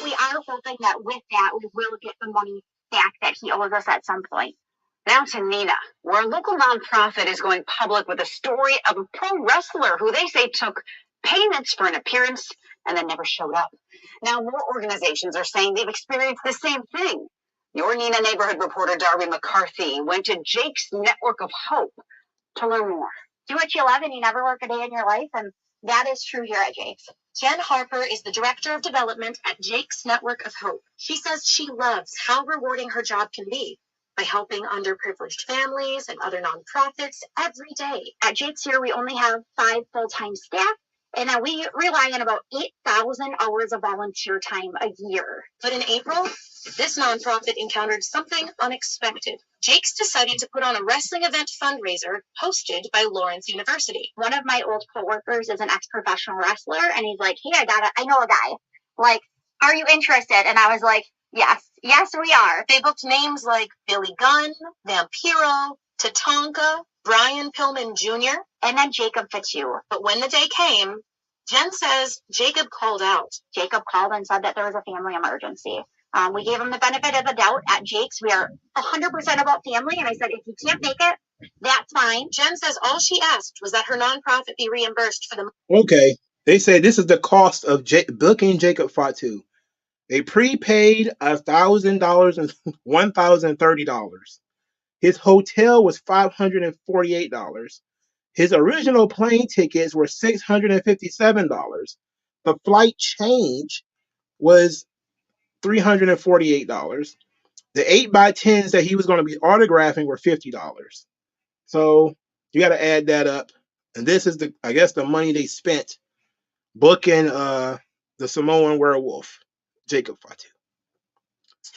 We are hoping that with that, we will get the money back that he owes us at some point. Now to Nina, where a local nonprofit is going public with a story of a pro wrestler who they say took payments for an appearance and then never showed up. Now more organizations are saying they've experienced the same thing. Your Nina neighborhood reporter Darby McCarthy went to Jake's Network of Hope to learn more. Do what you love and you never work a day in your life, and that is true here at Jake's. Jen Harper is the director of development at Jake's Network of Hope. She says she loves how rewarding her job can be by helping underprivileged families and other nonprofits every day. At Jake's here, we only have 5 full-time staff, and now we rely on about 8,000 hours of volunteer time a year. But in April, this nonprofit encountered something unexpected. Jake's decided to put on a wrestling event fundraiser hosted by Lawrence University. One of my old coworkers is an ex-professional wrestler, and he's like, hey, I know a guy. Like, are you interested? And I was like, yes, we are. They booked names like Billy Gunn, Vampiro, Tatanka, Brian Pillman Jr., and then Jacob Fatu. But when the day came, Jen says Jacob called out. Jacob called and said that there was a family emergency. We gave him the benefit of the doubt at Jake's. We are 100% about family, and I said, if you can't make it, that's fine. Jen says all she asked was that her nonprofit be reimbursed for the... Okay. They say this is the cost of booking Jacob Fatu. They prepaid $1,000 and $1,030. His hotel was $548. His original plane tickets were $657. The flight change was $348. The 8x10s that he was going to be autographing were $50. So you got to add that up. And this is the money they spent booking the Samoan werewolf, Jacob Fatu.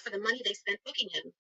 For the money they spent booking him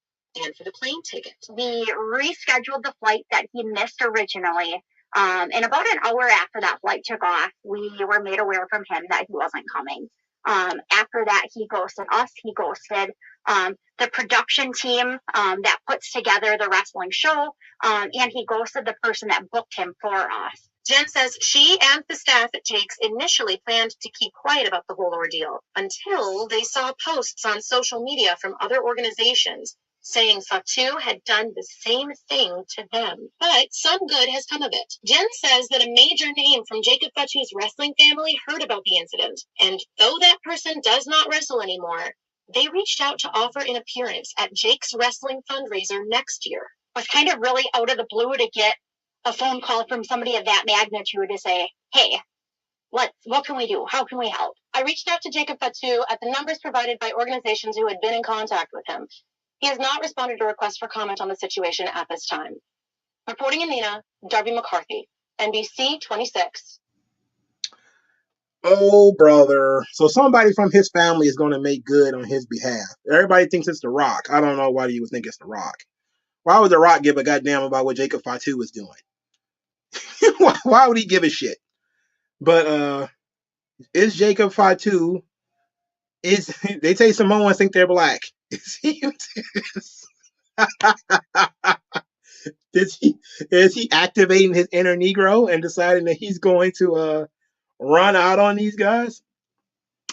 and for the plane ticket. We rescheduled the flight that he missed originally. And about an hour after that flight took off, we were made aware from him that he wasn't coming. After that, he ghosted us. He ghosted the production team that puts together the wrestling show. And he ghosted the person that booked him for us. Jen says she and the staff at Jake's initially planned to keep quiet about the whole ordeal until they saw posts on social media from other organizations saying Fatu had done the same thing to them. But some good has come of it. Jen says that a major name from Jacob Fatu's wrestling family heard about the incident, and though that person does not wrestle anymore, they reached out to offer an appearance at Jake's wrestling fundraiser next year. It was kind of really out of the blue to get a phone call from somebody of that magnitude to say, hey, what can we do? How can we help? I reached out to Jacob Fatu at the numbers provided by organizations who had been in contact with him. He has not responded to requests for comment on the situation at this time. Reporting in Nina, Darby McCarthy, NBC 26. Oh, brother. So somebody from his family is going to make good on his behalf. Everybody thinks it's The Rock. I don't know why you would think it's The Rock. Why would The Rock give a goddamn about what Jacob Fatu is doing? Why would he give a shit? But is Jacob Fatu, they say Samoans think they're black. Is he activating his inner Negro and deciding that he's going to run out on these guys?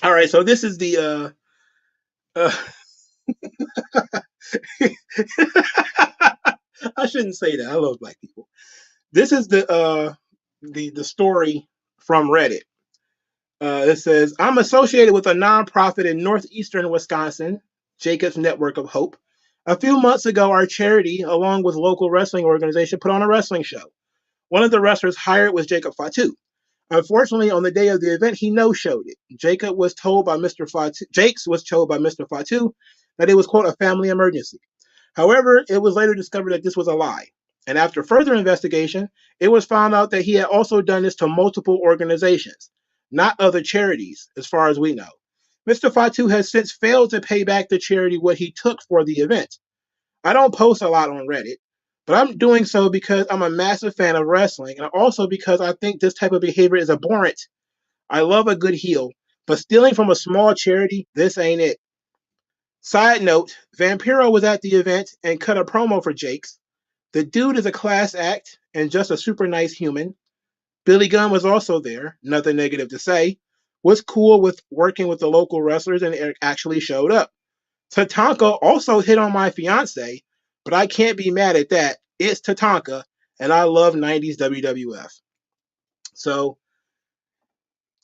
All right, so this is the I shouldn't say that. I love black people. This is the story from Reddit. It says, I'm associated with a nonprofit in northeastern Wisconsin, Jacob's Network of Hope. A few months ago, our charity, along with local wrestling organization, put on a wrestling show. One of the wrestlers hired was Jacob Fatu. Unfortunately, on the day of the event, he no-showed it. Jakes was told by Mr. Fatu that it was, quote, a family emergency. However, it was later discovered that this was a lie. And after further investigation, it was found out that he had also done this to multiple organizations, not other charities, as far as we know. Mr. Fatu has since failed to pay back the charity what he took for the event. I don't post a lot on Reddit, but I'm doing so because I'm a massive fan of wrestling, and also because I think this type of behavior is abhorrent. I love a good heel, but stealing from a small charity, this ain't it. Side note, Vampiro was at the event and cut a promo for Jake's. The dude is a class act and just a super nice human. Billy Gunn was also there, nothing negative to say, was cool with working with the local wrestlers and actually showed up. Tatanka also hit on my fiance, but I can't be mad at that. It's Tatanka, and I love 90s WWF. So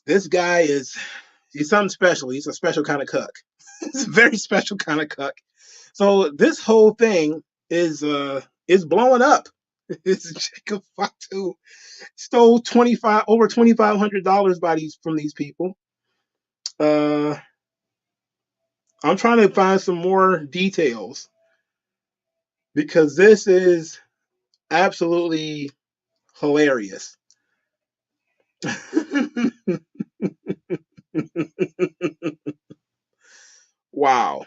this guy he's something special. He's a special kind of cuck. He's a very special kind of cuck. So this whole thing is blowing up. It's Jacob Fatu stole over $2,500 from these people. I'm trying to find some more details because this is absolutely hilarious. Wow.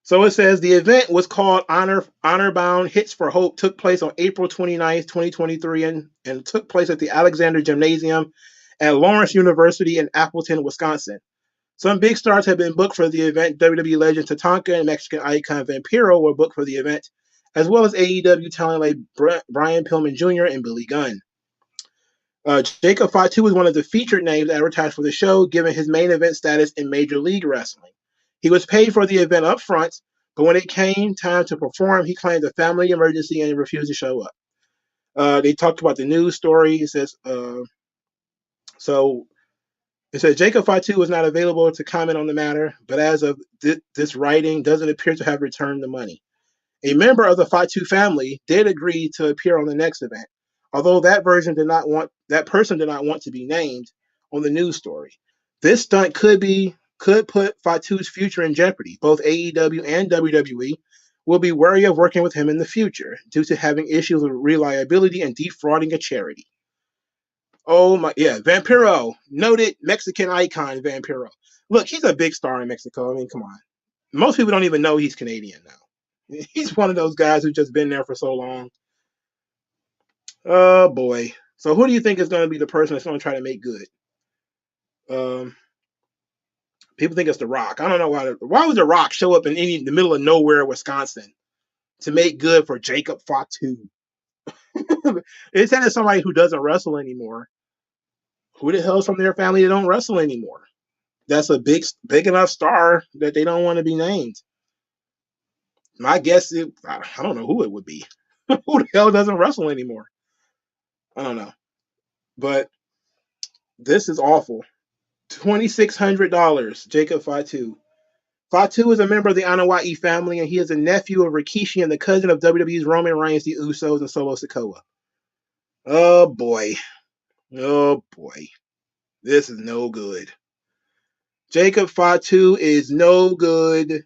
So it says the event was called Honor Bound Hits for Hope, took place on April 29th, 2023, and took place at the Alexander Gymnasium at Lawrence University in Appleton, Wisconsin. Some big stars have been booked for the event. WWE legend Tatanka and Mexican icon Vampiro were booked for the event, as well as AEW talent like Brian Pillman Jr. and Billy Gunn. Jacob Fatu was one of the featured names advertised for the show, given his main event status in Major League Wrestling. He was paid for the event up front, but when it came time to perform, he claimed a family emergency and refused to show up. They talked about the news story. It says, Jacob Fatu was not available to comment on the matter, but as of this writing, doesn't appear to have returned the money. A member of the Fatu family did agree to appear on the next event, although that person did not want to be named on the news story. This stunt could put Fatu's future in jeopardy. Both AEW and WWE will be wary of working with him in the future due to having issues with reliability and defrauding a charity. Oh my, yeah, Vampiro, noted Mexican icon Vampiro. Look, he's a big star in Mexico. I mean, come on. Most people don't even know he's Canadian now. He's one of those guys who's just been there for so long. Oh boy. So who do you think is going to be the person that's going to try to make good? People think it's The Rock. I don't know why would The Rock show up in the middle of nowhere, Wisconsin, to make good for Jacob Fatu? It's said it's somebody who doesn't wrestle anymore. Who the hell's from their family that don't wrestle anymore? That's a big enough star that they don't want to be named. My guess is, I don't know who it would be. Who the hell doesn't wrestle anymore? I don't know. But this is awful. $2,600, Jacob Fatu. Fatu is a member of the Anoa'i family, and he is a nephew of Rikishi and the cousin of WWE's Roman Reigns, the Usos, and Solo Sikoa. Oh boy. Oh boy. This is no good. Jacob Fatu is no good.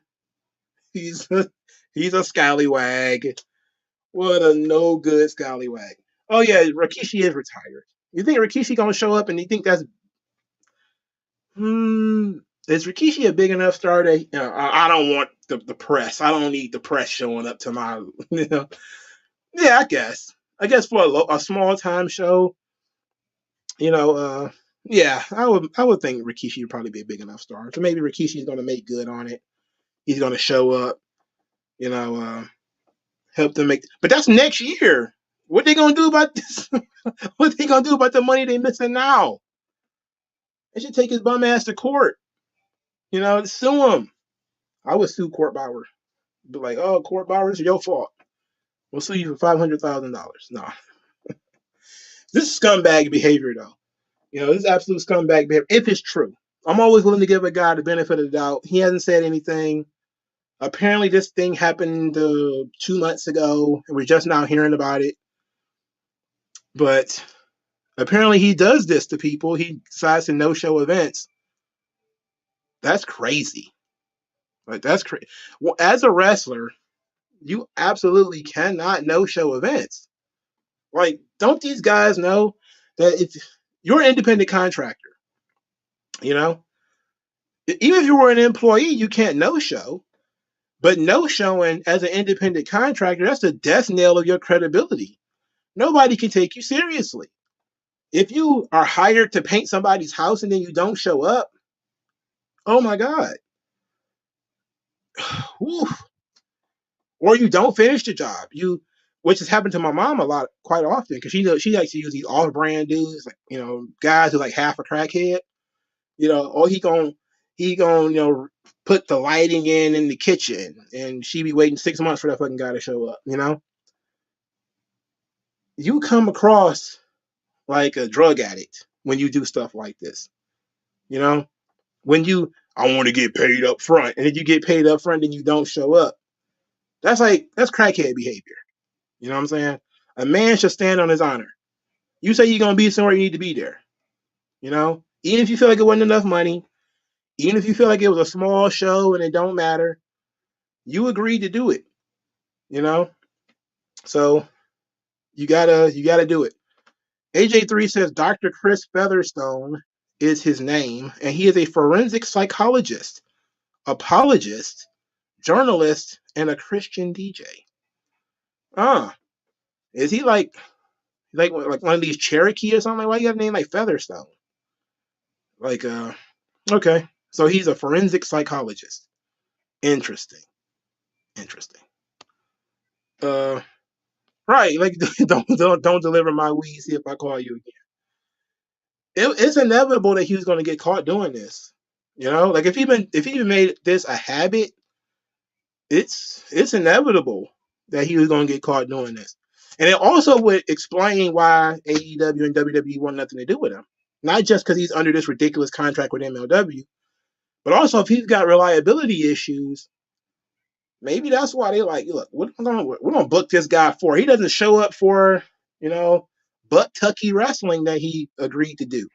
He's a scallywag. What a no good scallywag. Oh yeah, Rikishi is retired. You think Rikishi gonna show up and you think that's is Rikishi a big enough star that I don't want the press. I don't need the press showing up to my Yeah, I guess for a small time show, yeah, I would think Rikishi would probably be a big enough star. So maybe Rikishi's gonna make good on it. He's gonna show up, help them make. But that's next year. What they gonna do about this? What they gonna do about the money they missing now? They should take his bum ass to court. Sue him. I would sue Court Bauer. Be like, oh, Court Bauer, it's your fault. We'll sue you for $500,000. No. This is scumbag behavior, though. This is absolute scumbag behavior. If it's true, I'm always willing to give a guy the benefit of the doubt. He hasn't said anything. Apparently, this thing happened 2 months ago, and we're just now hearing about it. But apparently, he does this to people. He decides to no-show events. That's crazy. Like, that's crazy. Well, as a wrestler, you absolutely cannot no-show events. Like, don't these guys know that you're an independent contractor? Even if you were an employee, you can't no-show. But no-showing as an independent contractor, that's the death knell of your credibility. Nobody can take you seriously. If you are hired to paint somebody's house and then you don't show up, oh my God. Or you don't finish the job. Which has happened to my mom quite often, because she likes to use these off-brand dudes, like, guys who like half a crackhead. Or he he gonna, put the lighting in the kitchen, and she be waiting 6 months for that fucking guy to show up. You come across like a drug addict when you do stuff like this. When I want to get paid up front, and if you get paid up front and you don't show up, that's crackhead behavior. You know what I'm saying? A man should stand on his honor. You say you're gonna be somewhere, you need to be there. Even if you feel like it wasn't enough money, even if you feel like it was a small show and it don't matter, you agreed to do it. So you gotta do it. AJ3 says Dr. Chris Featherstone is his name, and he is a forensic psychologist, apologist, journalist, and a Christian DJ. Is he like one of these Cherokee or something? Why you got a name like Featherstone? Okay. So he's a forensic psychologist. Interesting. Right. Like, don't deliver my weed. See if I call you again. It's inevitable that he was going to get caught doing this. Like if he made this a habit, it's inevitable that he was going to get caught doing this. And it also would explain why AEW and WWE want nothing to do with him. Not just because he's under this ridiculous contract with MLW, but also if he's got reliability issues, maybe that's why they like, look, we're gonna book this guy for. He doesn't show up for, butt tucky wrestling that he agreed to do.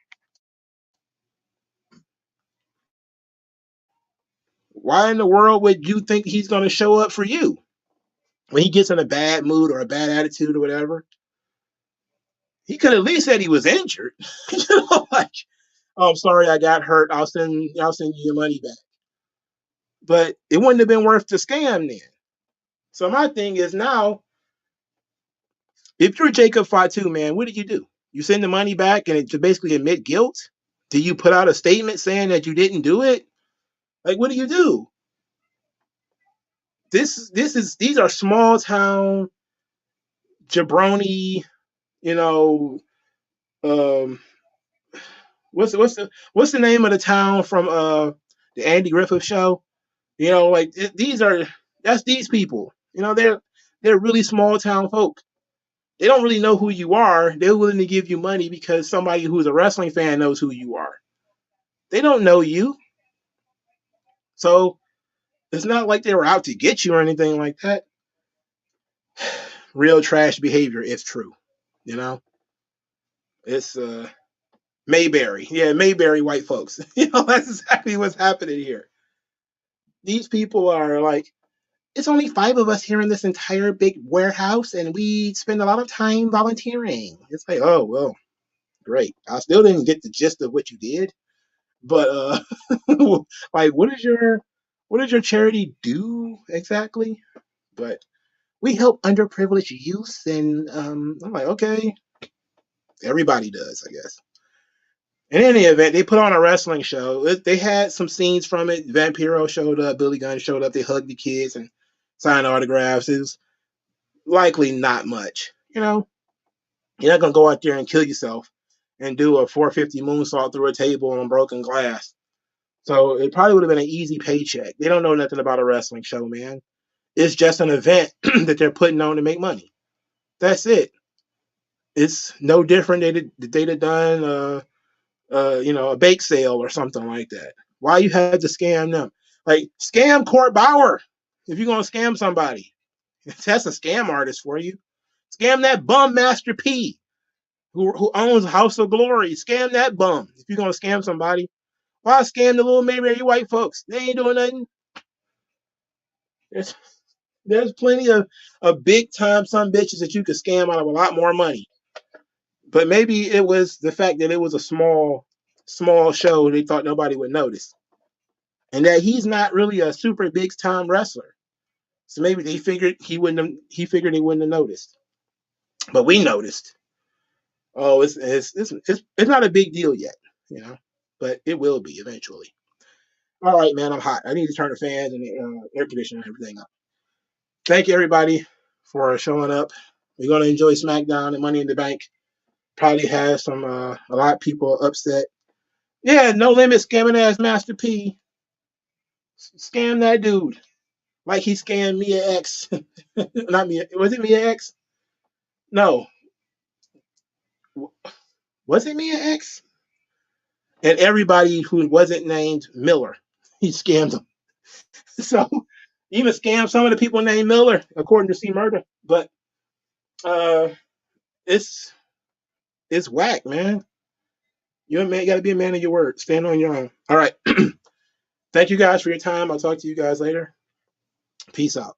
Why in the world would you think he's gonna show up for you when he gets in a bad mood or a bad attitude or whatever? He could at least said he was injured. Like, oh, I'm sorry, I got hurt. I'll send you your money back. But it wouldn't have been worth the scam then. So my thing is now, if you're Jacob Fatu, man, what did you do? You send the money back and to basically admit guilt? Do you put out a statement saying that you didn't do it? Like, what do you do? These are small town jabroni, what's the name of the town from the Andy Griffith show? That's these people. They're really small town folk. They don't really know who you are. They're willing to give you money because somebody who's a wrestling fan knows who you are. They don't know you. So it's not like they were out to get you or anything like that. Real trash behavior, if true. It's Mayberry. Yeah, Mayberry white folks. That's exactly what's happening here. These people are like, it's only 5 of us here in this entire big warehouse, and we spend a lot of time volunteering. It's like, oh, well, great. I still didn't get the gist of what you did, but like, what does your charity do exactly? But we help underprivileged youth, and I'm like, okay, everybody does, I guess. In any event, they put on a wrestling show. They had some scenes from it. Vampiro showed up, Billy Gunn showed up. They hugged the kids and signed autographs. It was likely not much. You're not gonna go out there and kill yourself and do a 450 moonsault through a table on broken glass. So it probably would have been an easy paycheck. They don't know nothing about a wrestling show, man. It's just an event that they're putting on to make money. That's it. It's no different than they'd have done a bake sale or something like that. Why you had to scam them? Like, scam Court Bauer if you're gonna scam somebody. That's a scam artist for you. Scam that bum Master P who owns House of Glory. Scam that bum if you're gonna scam somebody. Why scam the little Mayberry white folks? They ain't doing nothing. There's plenty of big time some bitches that you could scam out of a lot more money. But maybe it was the fact that it was a small show they thought nobody would notice. And that he's not really a super big time wrestler. So maybe they figured he wouldn't have noticed. But we noticed. Oh, it's not a big deal yet, but it will be eventually. All right, man, I'm hot. I need to turn the fans and the air conditioner and everything up. Thank you, everybody, for showing up. We're going to enjoy SmackDown and Money in the Bank. Probably has some a lot of people upset. Yeah, No Limit scamming ass Master P. Scam that dude like he scammed Mia X. Not Mia. Was it Mia X? No. Was it Mia X? And everybody who wasn't named Miller, he scammed them. So even scammed some of the people named Miller, according to C Murder. But uh, it's whack, man. You're a man. You got to be a man of your word. Stand on your own. All right. Thank you guys for your time. I'll talk to you guys later. Peace out.